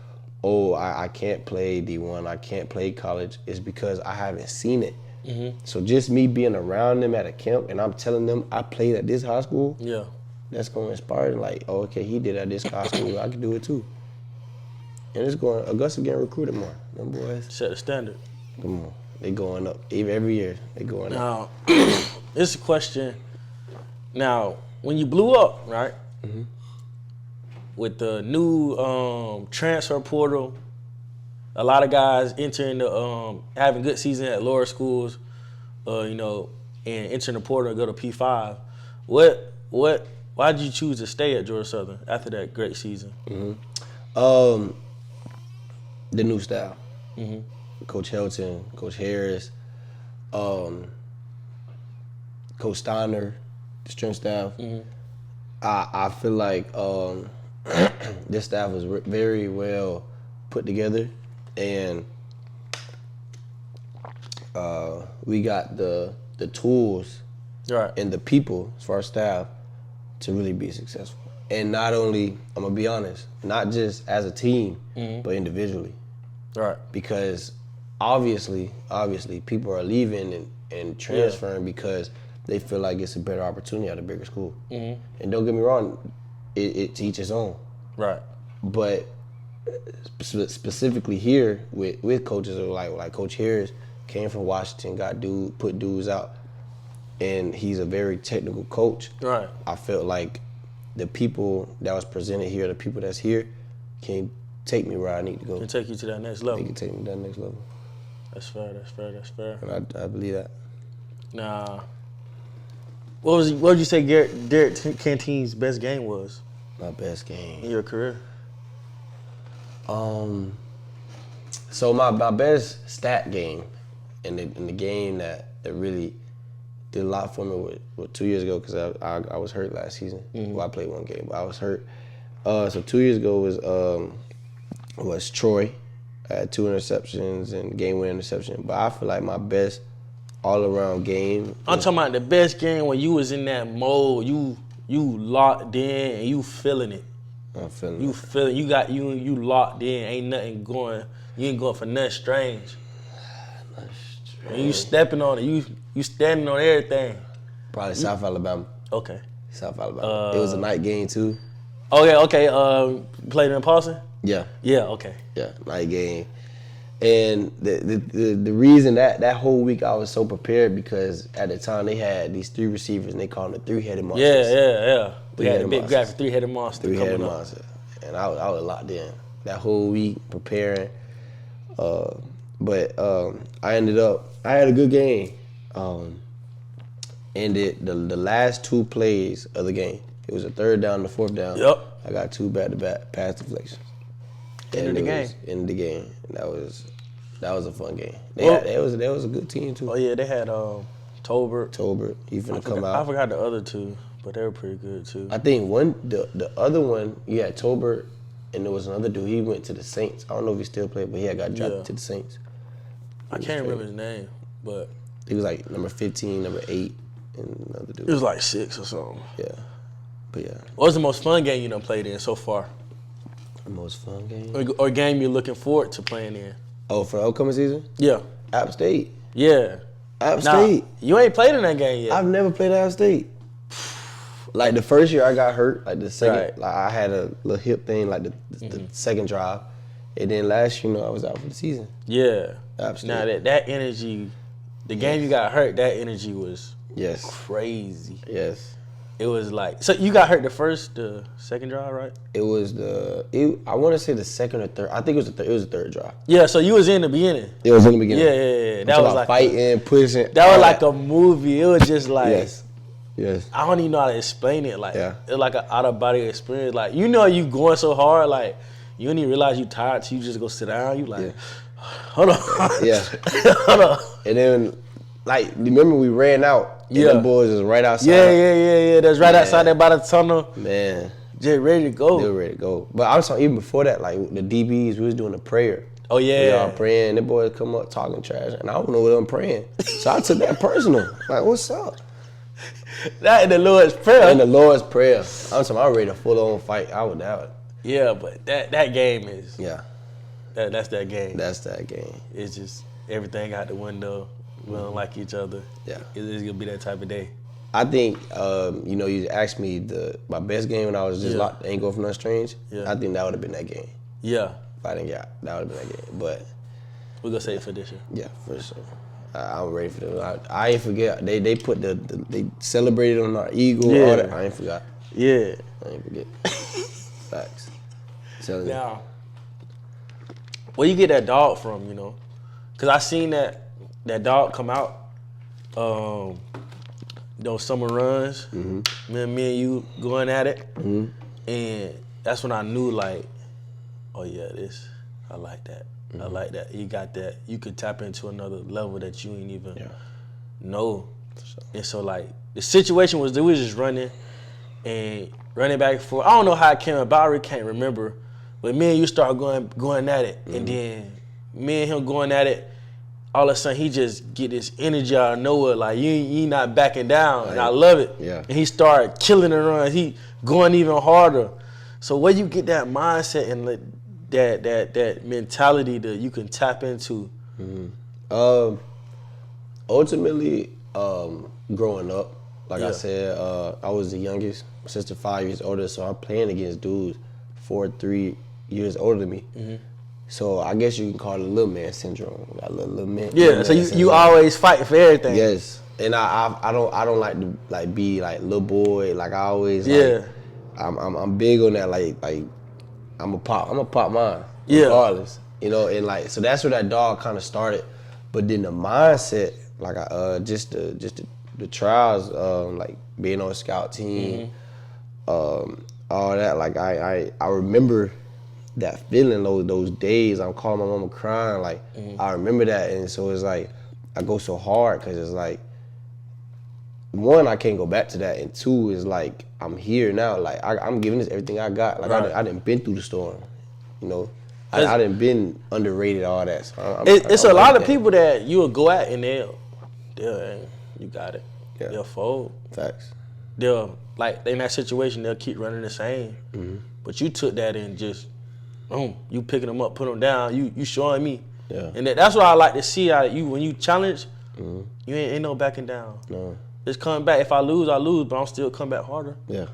oh, I can't play D1, I can't play college, it's because I haven't seen it. So just me being around them at a camp and I'm telling them I played at this high school, that's going to inspire them. Like, oh, okay, he did at this high school, I can do it too. And Augusta getting recruited more. Them boys. Set the standard. Come on. They going up. Even every year, they going up. Now, this is a question. Now, when you blew up, right, with the new transfer portal, a lot of guys entering the having good season at lower schools, you know, and entering the portal and go to P5. Why did you choose to stay at Georgia Southern after that great season? The new style. Coach Helton, Coach Harris, Coach Steiner, the strength staff. I feel like this staff was very well put together, and we got the tools and the people as far as staff to really be successful. And not only, I'm gonna be honest, not just as a team, but individually. Right. Because obviously, people are leaving and transferring because they feel like it's a better opportunity at a bigger school. And don't get me wrong, it's each his own. Right. But specifically here with coaches like Coach Harris came from Washington, put dudes out, and he's a very technical coach. Right. I felt like the people that was presented here, the people that's here, can take me where I need to go. Can take you to that next level. They can take me to that next level. That's fair. And I believe that. Nah. What would you say Derrick Canteen's best game was? My best game in your career? So my best stat game in the game that really did a lot for me was 2 years ago, because I was hurt last season. Well, I played one game, but I was hurt. So 2 years ago was Troy. I had 2 interceptions and game-winning interception. But I feel like my best all-around game. I'm talking about the best game when you was in that mode. You locked in and you feeling it. I'm feeling you it. feeling you got you locked in. Ain't nothing going. You ain't going for nothing strange. And you stepping on it. You standing on everything. Probably South Alabama. Okay. South Alabama. It was a night game too. Okay. Played in Paulson? Yeah. Yeah, okay. Yeah, night game. And the reason that whole week I was so prepared, because at the time they had these 3 receivers and they called them the 3-headed monsters. Yeah. We had a big graphic 3-headed monster. 3-headed monster. And I was locked in that whole week preparing. But I had a good game. And the last 2 plays of the game, it was a 3rd down and a 4th down. Yep. I got 2 back-to-back pass deflections. End of the game. End of the game. And that was a fun game. They was a good team too. Oh yeah, they had Tolbert. He finna come out. I forgot the other 2, but they were pretty good too. I think the other one, you had Tolbert, and there was another dude. He went to the Saints. I don't know if he still played, but he had got drafted to the Saints. I can't remember his name, but he was like number 15, number 8, and another dude. It was like 6 or something. Yeah, but yeah. What was the most fun game you done played in so far? The most fun game? Or game you're looking forward to playing in? Oh, for the upcoming season? Yeah. App State. Yeah. App State. You ain't played in that game yet. I've never played App State. Like the first year I got hurt, like the second, like I had a little hip thing, like the second drive, and then last year, I was out for the season. Yeah. App State. Now that energy, the game you got hurt, that energy was crazy. Yes. It was like, so you got hurt the second drive, right? It was I want to say the second or third. I think it was the third drive. Yeah, so you was in the beginning. It was in the beginning. Yeah. That was like fighting, pushing. That was like a movie. It was just like, yes. I don't even know how to explain it. Like, it was like an out of body experience. Like, you going so hard, like you don't even realize you tired, so you just go sit down. You like, hold on. Yeah. Hold on. And then, like, remember we ran out. And them boys was right outside. Yeah. That's right outside there by the tunnel. Man. Just ready to go. They were ready to go. But I was talking, even before that, like the DBs, we was doing a prayer. Oh yeah. We all praying. The boys come up talking trash, and I don't know what I'm praying. So I took that personal. Like, what's up? That in the Lord's Prayer. In the Lord's Prayer. I'm ready to full on fight. I would doubt it. Yeah, but that game is. Yeah. That's that game. That's that game. It's just everything out the window. We don't like each other. Yeah. It's gonna be that type of day. I think, you asked me my best game when I was just locked, ain't go for nothing strange. Yeah. I think that would have been that game. Yeah. If I didn't get, that would have been that game. But we're gonna say it for this year. Yeah, for sure. I'm ready for them. I ain't forget. They put they celebrated on our eagle. All that. I ain't forgot. Yeah. I ain't forget. Facts. Now, where you get that dog from? Because I seen that dog come out. Those summer runs. Mm-hmm. Me and you going at it, and that's when I knew, like, oh yeah, I like that. I like that. You got that. You could tap into another level that you ain't even know. And so, like, the situation was, we was just running, and running back and forth. I don't know how it came about. I really can't remember. But me and you start going at it. And then me and him going at it, all of a sudden he just get this energy out of nowhere. Like, you not backing down. And I love it. Yeah. And he started killing the runs. He going even harder. So where you get that mindset and that mentality that you can tap into? Ultimately, growing up, like I said, I was the youngest. My sister 5 years older, so I'm playing against dudes 4-3 years older than me. So I guess you can call it a little man syndrome. Got little man. Yeah. So you always fight for everything. Yes, and I don't like to be like little boy. Like I always I'm big on that. Like I'm a pop mine. Regardless, you know, and like so that's where that dog kind of started. But then the mindset, like just the trials, like being on a scout team, all that. Like I remember that feeling, those days. I'm calling my mama crying. Like I remember that, and so it's like I go so hard because it's like, one, I can't go back to that, and two is like I'm here now. Like I'm giving this everything I got. Like I done been through the storm, you know. I done been underrated, all that. So it's a lot of people that you will go at and they'll you got it. Yeah. They'll fold. Facts. They'll, like, in that situation, they'll keep running the same. But you took that and just, boom, you picking them up, put them down. You showing me. Yeah. And that's what I like to see out of you. When you challenge, you ain't no backing down. No. Just coming back. If I lose, but I'm still come back harder. Yeah.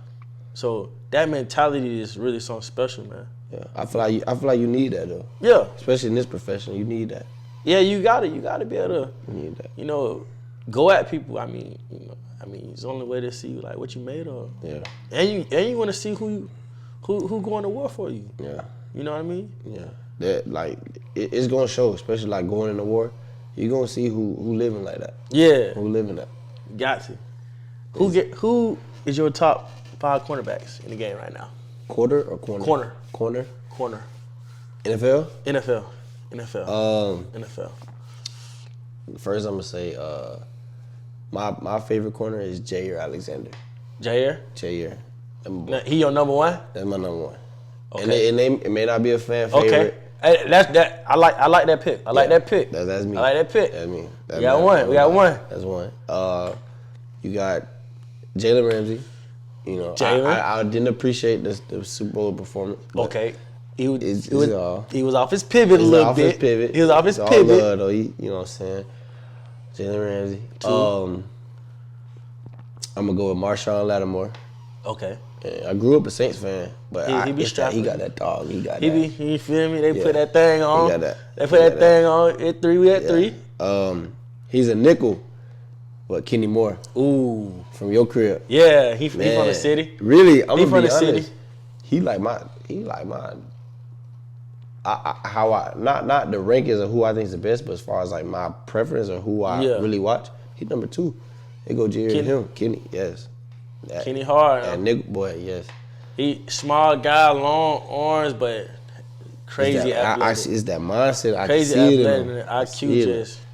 So that mentality is really something special, man. Yeah. I feel like you need that though. Yeah. Especially in this profession, you need that. Yeah, you got it. You got to be able to. You need that. You know, go at people. I mean, it's the only way to see like what you made of. Yeah. And you want to see who going to war for you. Yeah. You know what I mean? Yeah. That like it's gonna show, especially like going into war. You're gonna see who living like that. Yeah. Who living that. Got to. Who is your top 5 cornerbacks in the game right now? Quarter or corner? Corner. NFL? NFL. First, I'm gonna say my favorite corner is Jair Alexander. Jair. He your number one? That's my number one. Okay. And it may not be a fan favorite. Okay. Hey, that's that. I like that pick. I like that pick. That's me. I like that pick. That's me. We got one. That's one. You got Jalen Ramsey. You know, I didn't appreciate the Super Bowl performance. Okay. He was off his pivot a little bit. He was off his pivot. All love, though. You know what I'm saying? Jalen Ramsey. I'm gonna go with Marshawn Lattimore. Okay. Yeah, I grew up a Saints fan, but he got that dog. He feel me? They put that thing on. He got that. They put that thing on at 3. We at 3. He's a nickel, but Kenny Moore. Ooh. From your crib. Yeah, he from the city. Really, I'm from the city. He like my. Not the rankings of who I think is the best, but as far as like my preference or who I really watch, he's number 2. They go Jerry and him. Kenny, yes. Kenny hard. That nigga boy, yes. He small guy, long arms, but crazy athletic. It's that mindset. Crazy athletic.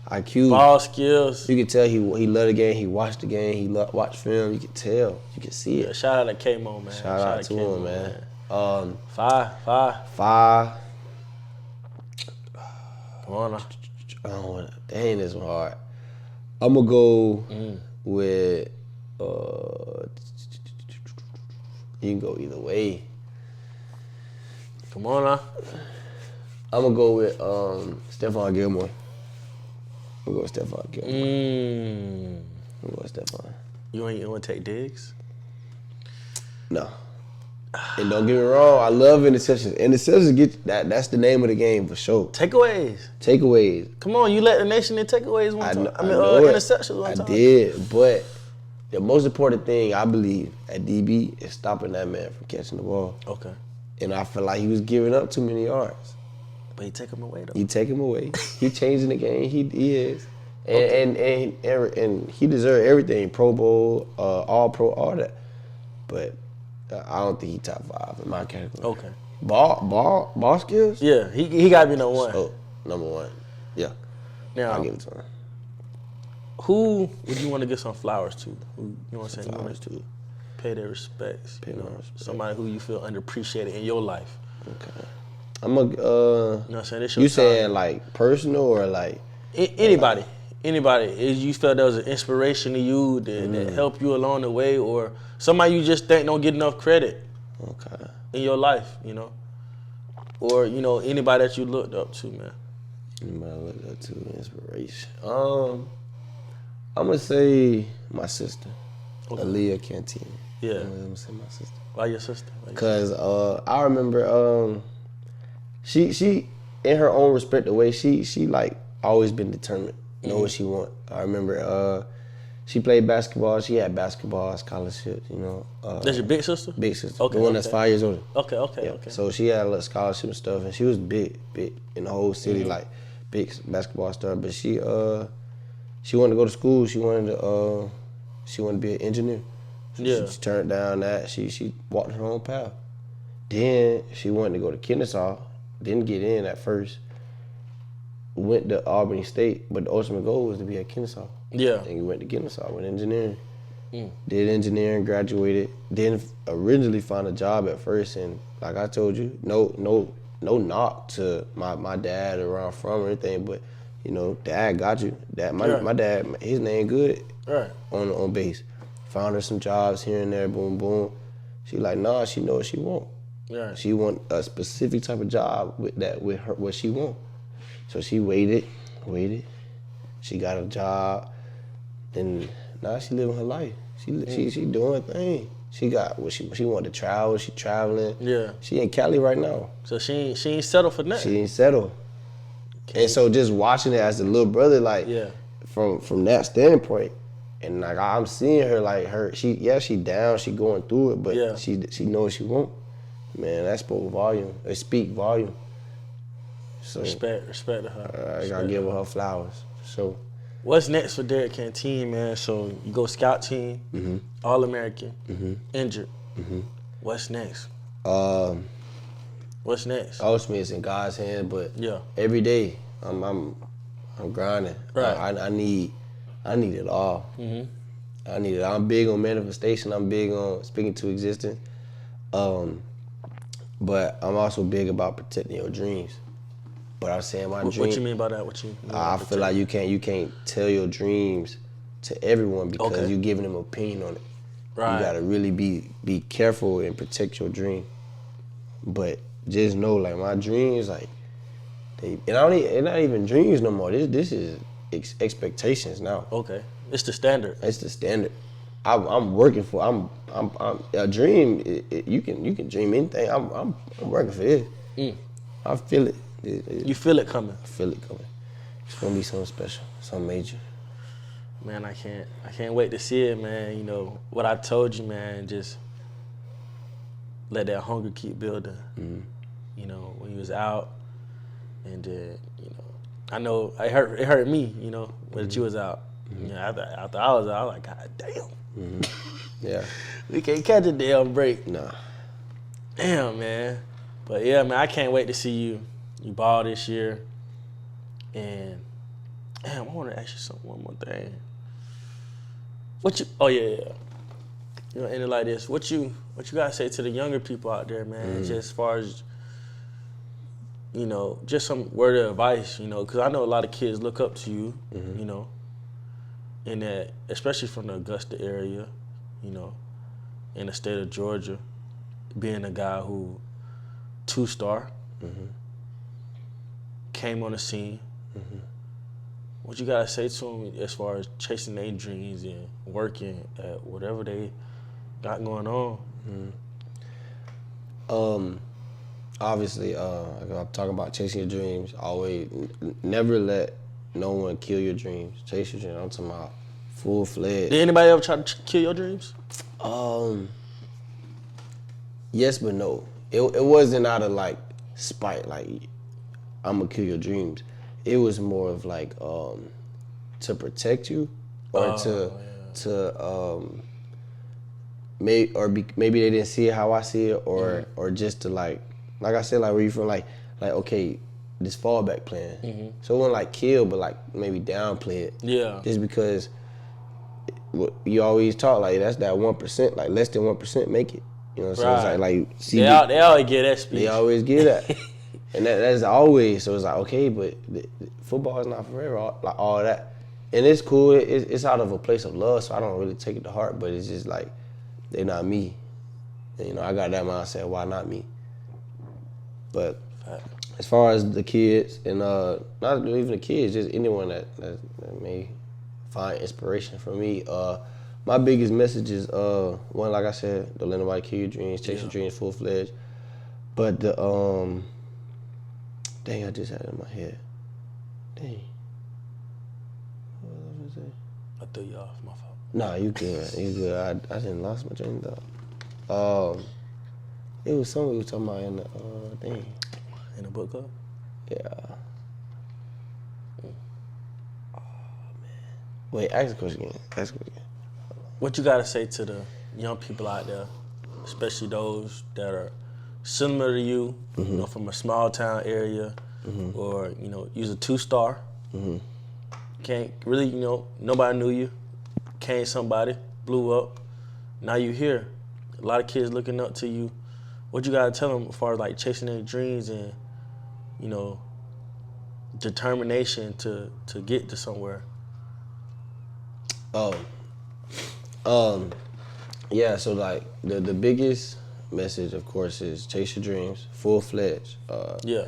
IQ, ball skills. You can tell he loved the game. He watched the game. He watched film. You can tell. You can see it. Yeah, shout out to K-Mo, man. Shout out to him, man. 5. Come on now. Dang, this one hard. I'm gonna go with. You can go either way. Come on now. I'm gonna go with Stephon Gilmore. I'm gonna go with Stephon Gilmore. I'm gonna go with Stephon. You want to take Diggs? No. And don't get me wrong, I love interceptions. Interceptions get that's the name of the game for sure. Takeaways. Come on, you let the nation in takeaways one time. Interceptions one time. I did, but the most important thing I believe at DB is stopping that man from catching the ball. Okay. And I feel like he was giving up too many yards. But he take him away though. He take him away. He changing the game. He is. And he deserved everything. Pro Bowl, All Pro, all that. But I don't think he top 5 in my category. Okay. Ball skills? Yeah, he got to be number 1. Oh, number 1. Yeah. Now, I'll give it to him. Who would you want to give some flowers to? Who you want to say flowers to? Pay their respects. Somebody who you feel underappreciated in your life. Okay. I'm a. You know what I'm saying? You saying like personal or like anybody? Anybody? You felt that was an inspiration to you that helped you along the way, or somebody you just think don't get enough credit. Okay. In your life, or anybody that you looked up to, man. Anybody I looked up to, inspiration. I'm gonna say my sister, Tre Canteen. Yeah. I'm gonna say my sister. Why your sister? Cause I remember she in her own respective way she like always been determined, know what she want. I remember she played basketball. She had basketball scholarships, That's your big sister? Big sister. Okay, the one that's 5 years older. Okay. So she had a little scholarship and stuff, and she was big in the whole city, like big basketball star. But she wanted to go to school. She wanted to be an engineer. So she turned down that. She walked her own path. Then she wanted to go to Kennesaw. Didn't get in at first. Went to Albany State, but the ultimate goal was to be at Kennesaw. Yeah. And we went to Kennesaw, went engineering. Did engineering, graduated. Then originally found a job at first, and like I told you, no knock to my dad or where I'm from or anything, but dad got you. My dad, his name good on base. Found her some jobs here and there, boom, boom. She like, nah, she know what she want. Right. She want a specific type of job with her, what she want. So she waited. She got a job, and now she living her life. She doing her thing. She got what she wanted to travel. She traveling. Yeah. She in Cali right now. So she ain't settled for nothing. She ain't settled. Okay. And so just watching it as a little brother, like from that standpoint, and like I'm seeing her like she down, she going through it, but she know what she want. Man, that spoke volume. It speak volume. So respect to her. I gotta give her flowers. So what's next for Derrick Canteen, man? So you go scout team, All-American, injured. What's next? What's next? Ultimately, it's in God's hand, but every day I'm grinding. Right. I need it all. I need it. I'm big on manifestation. I'm big on speaking to existence. But I'm also big about protecting your dreams. But I'm saying my dream. What you mean by that? I feel like you can't tell your dreams to everyone because you're giving them an opinion on it. Right. You gotta really be careful and protect your dream. But just know, like my dreams, like they're not even dreams no more. This is expectations now. Okay, it's the standard. It's the standard. I'm working for. I'm a dream. You can dream anything. I'm working for this. I feel it. You feel it coming. I feel it coming. It's gonna be something special, something major. Man, I can't wait to see it, man. What I told you, man. Just let that hunger keep building. When you was out, and then I know it hurt me. When you was out. After I was out, I was like, God damn. Yeah. We can't catch a damn break. Nah. Damn, man. But yeah, man, I can't wait to see you ball this year. And damn, I want to ask you one more thing. Ending like this. What you gotta say to the younger people out there, man? Just as far as just some word of advice, because I know a lot of kids look up to you, in that, especially from the Augusta area, in the state of Georgia, being a guy who 2-star, came on the scene. What you gotta say to them as far as chasing their dreams and working at whatever they got going on? Obviously, I'm talking about chasing your dreams. Always, never let no one kill your dreams. Chase your dreams. I'm talking about full-fledged. Did anybody ever try to kill your dreams? Yes, but no. It wasn't out of like spite, like I'm gonna kill your dreams. It was more of like to protect you, or maybe they didn't see it how I see it, or just to like I said, like where you from, like okay, this fallback plan. So it wasn't like kill, but like maybe downplay it. Yeah. Just because you always talk like that's that 1%, like less than 1% make it. You know what I'm saying? Right. It's like they always get that speech. They always get that. And that's always, so it's like, okay, but football is not forever, all that. And it's cool, it's out of a place of love, so I don't really take it to heart, but it's just like, they're not me. And, I got that mindset, why not me? But as far as the kids, and not even the kids, just anyone that may find inspiration from me, my biggest message is, one, like I said, don't let nobody kill your dreams, chase your dreams full-fledged. But the, dang, I just had it in my head. Dang. What was I gonna say? I threw you off, my fault. Nah, you good. You good. I didn't lost my train of thought. It was something we were talking about in the thing. In the book club? Yeah. Oh man. Wait, ask the question again. What you gotta say to the young people out there, especially those that are similar to you, from a small town area, or use a 2-star. Can't really, nobody knew you. Came somebody, blew up. Now you here. A lot of kids looking up to you. What you gotta tell them as far as like chasing their dreams and, determination to get to somewhere? Yeah. So like the biggest message, of course, is chase your dreams, full-fledged. Yeah.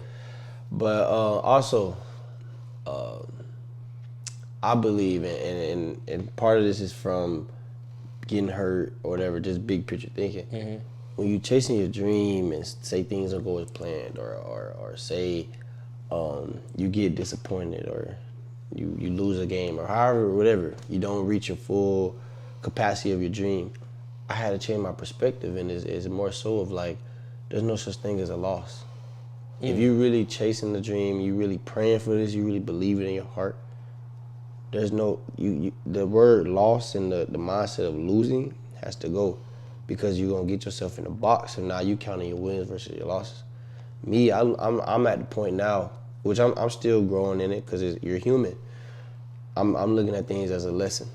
But also, I believe, and part of this is from getting hurt or whatever, just big picture thinking. When you're chasing your dream and say things don't go as planned, or say you get disappointed, or you lose a game, or however, whatever, you don't reach your full capacity of your dream, I had to change my perspective, and it's more so of like, there's no such thing as a loss. If you really chasing the dream, you really praying for this, you really believe it in your heart, there's no, the word loss and the mindset of losing has to go, because you're gonna get yourself in a box, and now you counting your wins versus your losses. Me, I'm at the point now, which I'm still growing in it, because you're human. I'm looking at things as a lesson.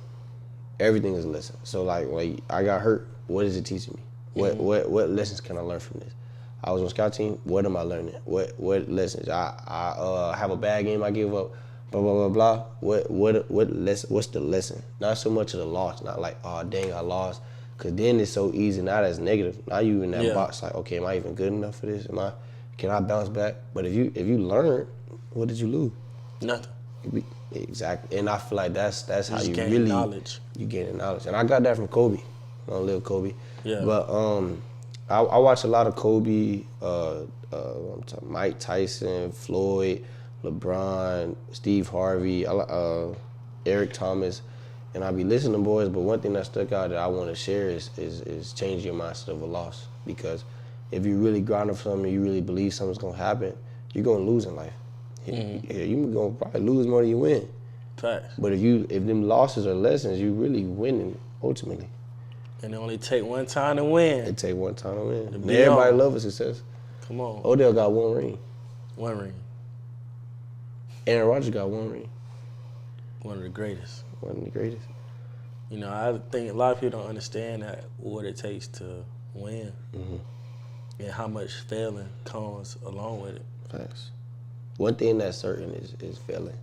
Everything is a lesson. So like I got hurt. What is it teaching me? What lessons can I learn from this? I was on scout team. What am I learning? What lessons? I have a bad game. I give up. Blah blah blah blah. What lesson? What's the lesson? Not so much of the loss. Not like, oh dang, I lost. Cause then it's so easy. Now that's negative. Now you in that box. Like, okay, am I even good enough for this? Can I bounce back? But if you learn, what did you lose? Nothing. Exactly. And I feel like that's how you gain really knowledge. You gain knowledge. And I got that from Kobe. I don't live Kobe. Yeah. But I watch a lot of Kobe, Mike Tyson, Floyd, LeBron, Steve Harvey, Eric Thomas, and I be listening to boys. But one thing that stuck out that I want to share is changing your mindset of a loss. Because if you really grind for something, you really believe something's gonna happen, you're gonna lose in life. You're gonna probably lose more than you win. Facts. But if them losses are lessons, you really winning ultimately. And it only take one time to win. It take one time to win. And everybody loves success. Come on. Odell got one ring. One ring. Aaron Rodgers got one ring. One of the greatest. One of the greatest. I think a lot of people don't understand what it takes to win, and how much failing comes along with it. Facts. One thing that's certain is failing.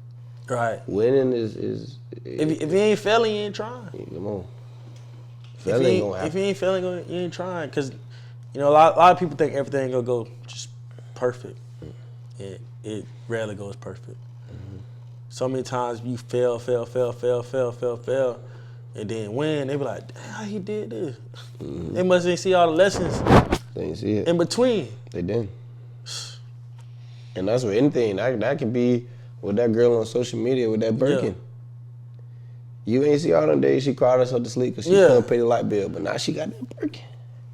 Right. Winning is if you ain't failing, you ain't trying. Come on. Failing ain't gonna happen. If you ain't failing, you ain't trying. Because, a lot of people think everything gonna go just perfect. It rarely goes perfect. So many times you fail, and then win. They be like, damn, how he did this? They must ain't see all the lessons. They didn't see it. In between. They didn't. And that's with anything. That could be with that girl on social media with that Birkin. Yeah. You ain't see all them days she cried herself to sleep because she couldn't pay the light bill, but now she got that Birkin.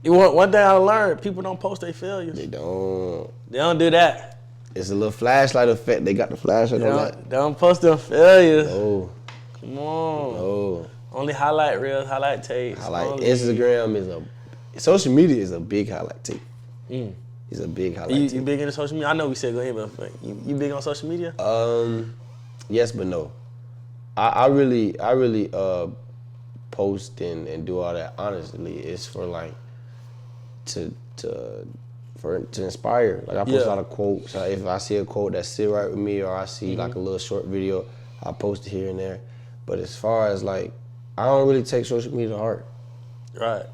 One thing I learned, people don't post their failures. They don't. They don't do that. It's a little flashlight effect. They got the flashlight on that. They don't post their failures. No. Come on. No. Only highlight reels, highlight tapes. Instagram social media is a big highlight tape. It's a big highlight tape. You big into social media? I know we said go ahead, but you big on social media? Yes, but no. I really post and do all that. Honestly, it's for like to inspire. Like I post a lot of quotes. If I see a quote that sit right with me, or I see like a little short video, I post it here and there. But as far as like, I don't really take social media to heart. Right.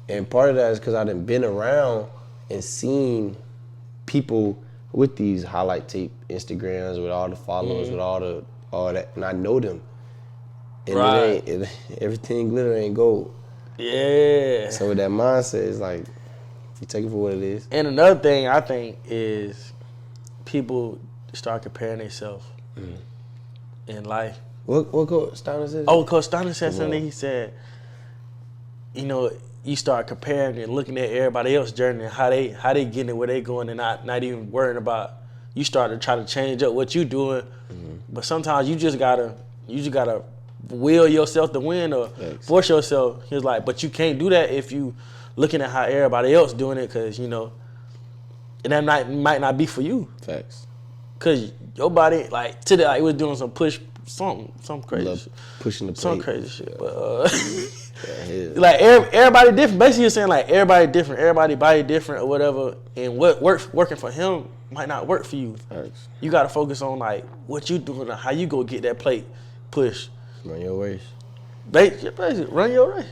And part of that is because I done been around and seen people with these highlight tape Instagrams with all the followers, with all that, and I know them. And everything glitter ain't gold. Yeah. So with that mindset, it's like, you take it for what it is. And another thing I think is people start comparing themselves in life. What Coach Steiner said? Oh, Coach Steiner said something. He said, you know, you start comparing and looking at everybody else's journey and how they getting it, where they going, and not even worrying about. You start to try to change up what you doing, but sometimes you just gotta will yourself to win or force yourself. He was like, but you can't do that if you looking at how everybody else doing it, because and that might not be for you. Facts. Cause your body today it was doing some some crazy shit. Pushing the plate. Some crazy shit, but like everybody different. Basically, you're saying like everybody different, everybody body different or whatever, and what working for him might not work for you. Facts. You gotta focus on like what you doing and how you go get that plate push. Run your race. Basically, run your race.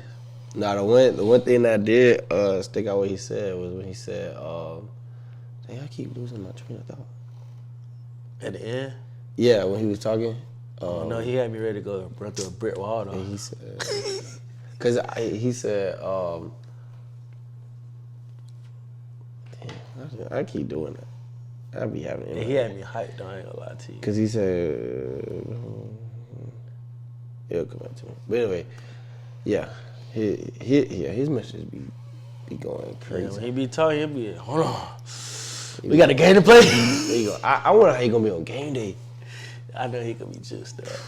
Nah, the one thing that did stick out what he said was when he said, "Dang, I keep losing my train of thought." At the end. Yeah, when he was talking. No, he had me ready to go run through a brick wall though. And he said, because he said, damn, I keep doing that. I be having it. And he had me hyped though, I ain't gonna lie to you. Because he said, it'll come back to me. But anyway, yeah, his messages be going crazy. Yeah, when he be talking, he'll be, hold on. We got a game to play. There you go. I wonder how he gonna be on game day. I know he gonna be juiced up.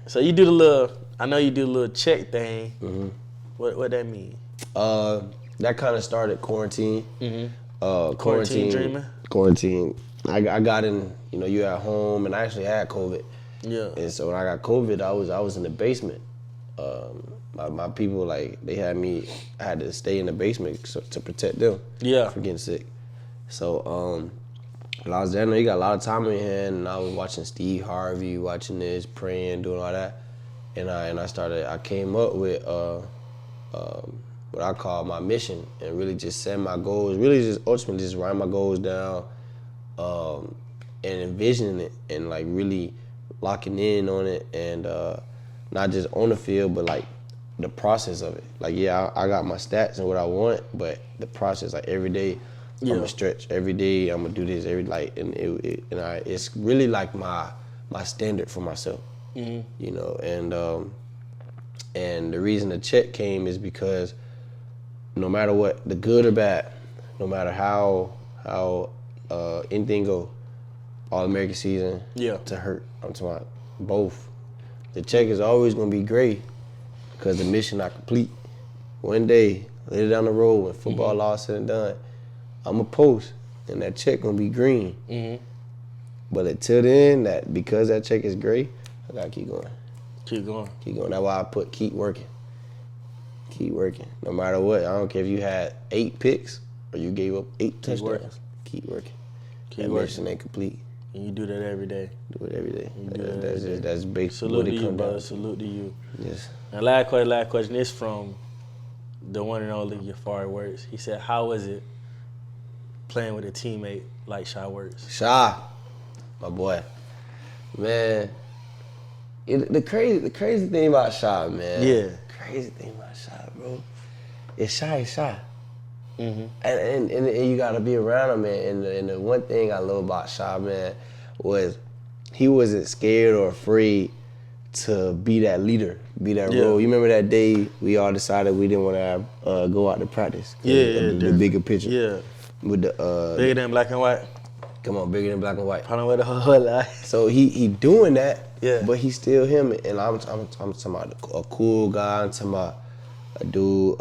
So you do the little check thing. Mm-hmm. What that mean? That kind of started quarantine. Mm-hmm. Quarantine dreaming. Quarantine. I got in. You at home, and I actually had COVID. Yeah. And so when I got COVID, I was in the basement. My people, they had me. I had to stay in the basement to protect them. Yeah. From getting sick. So when I was there, you got a lot of time in your hand, and I was watching Steve Harvey, watching this, praying, doing all that, and I came up with what I call my mission, and really just set my goals, really just ultimately just write my goals down, and envisioning it, and really locking in on it, and not just on the field, but the process of it. I got my stats and what I want, but the process, every day, I'm gonna stretch every day. I'm gonna do this it's really my standard for myself. Mm-hmm. And the reason the check came is because no matter what, the good or bad, no matter how anything go, All-American season to hurt, I'm talking about both. The check is always gonna be gray because the mission not complete. One day, later down the road, when football all said and done, I'm a post, and that check gonna be green. Mm-hmm. But until then, because that check is gray, I gotta keep going. Keep going. That's why I put keep working. Keep working. No matter what, I don't care if you had 8 picks or you gave up 8 touchdowns. Keep working. That mission ain't complete. And you do that every day. Do it every day. That's basically salute what it to you, comes brother. down. Salute to you. Yes. And last question is from the one and only Jafari Words. He said, "How was it playing with a teammate like Shy Words?" Shy, my boy, man. The crazy thing about Shy, man. Yeah. Crazy thing about Shy, bro. It's Shy. Mm-hmm. And you gotta be around him, man. And the one thing I love about Shy, man, was he wasn't scared or afraid to be that leader, be that role. You remember that day we all decided we didn't want to go out to practice? The bigger picture. Yeah. With the bigger than black and white. Come on, bigger than black and white. Probably with the whole life. So he doing that. Yeah. But he's still him, and I'm talking about a cool guy. I'm talking about a dude.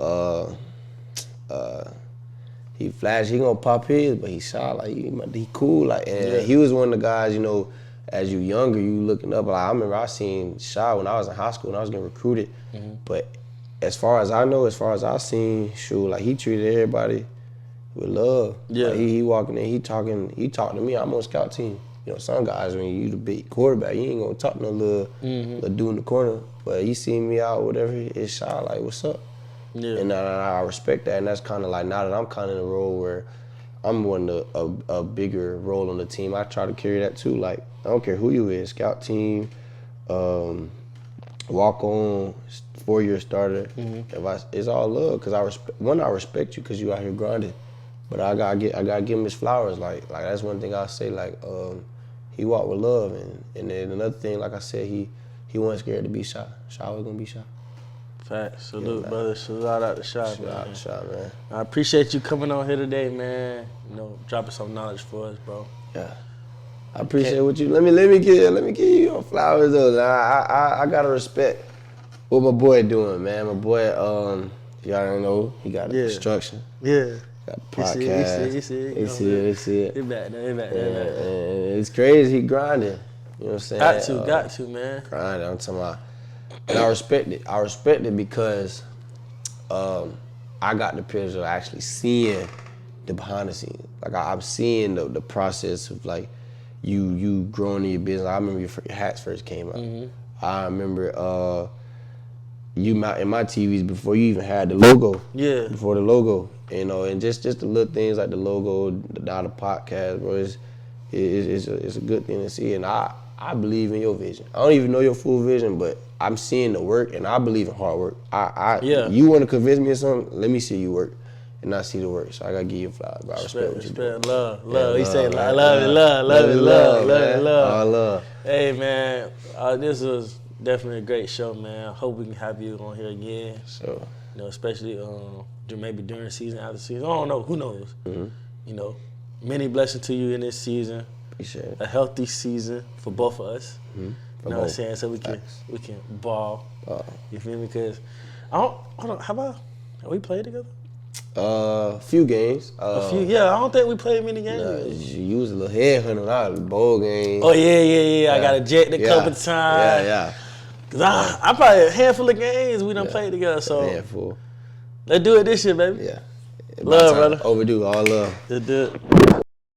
He flash. He gonna pop his, but he shy. He cool. And he was one of the guys. as you younger, you looking up. Like I remember I seen Shy when I was in high school and I was getting recruited. But as far as I know, as far as I seen, shoot, like he treated everybody with love. Yeah. Like he walking in, he talking to me. I'm on scout team. You know, some guys, when you the big quarterback, you ain't gonna talk to no little dude in the corner. But he seen me out, whatever, it's Shy, like, what's up? Yeah. And I respect that, and that's kind of like, now that I'm kind of in a role where I'm wanting a bigger role on the team, I try to carry that too. Like, I don't care who you is, scout team, walk on, 4-year starter. It's all love, because I respect you because you out here grinding. But I gotta give him his flowers. Like that's one thing I say. Like he walked with love, and then another thing, like I said, he wasn't scared to be Shy. Shy was gonna be Shy. Facts. Salute, brother. Salute out to Shy, man. Shout out to Shy, man. I appreciate you coming on here today, man. You know, dropping some knowledge for us, bro. Yeah. I appreciate what you. Let me give you your flowers though. I gotta respect what my boy doing, man. My boy, y'all don't know, he got construction. Yeah. Got a podcast. You see it. They see it. They back there. And it's crazy. He grinding. You know what I'm saying? Got to, man. Grinding. I'm talking about. And I respect it. I respect it because I got the privilege of actually seeing the behind the scenes. Like I'm seeing the process of like you growing in your business. I remember your hats first came out. I remember you in my TVs before you even had the logo. Yeah. Before the logo, you know, and just the little things like the logo, now the podcast, bro. It's a good thing to see, and I believe in your vision. I don't even know your full vision, but I'm seeing the work, and I believe in hard work. You want to convince me of something? Let me see you work, and I see the work. So I gotta give you flowers, bro. I respect what you do. Love. He say love, love. Hey, man, this was definitely a great show, man. I hope we can have you on here again. Sure. You know, especially maybe during season, after season. I don't know. Who knows? You know, many blessings to you in this season. Appreciate it. A healthy season for both of us. You know what I'm saying? So we can ball. You feel me? Because hold on. How about we played together? Few games. A few. Yeah, I don't think we played many games. Nah, you was a little headhunter. I was a bowl game. Oh yeah. I got ejected a couple times. Yeah. Cause I probably a handful of games we done played together. So handful. Let's do it this year, baby. Yeah. Love, brother. Overdue. All love. Let's do it.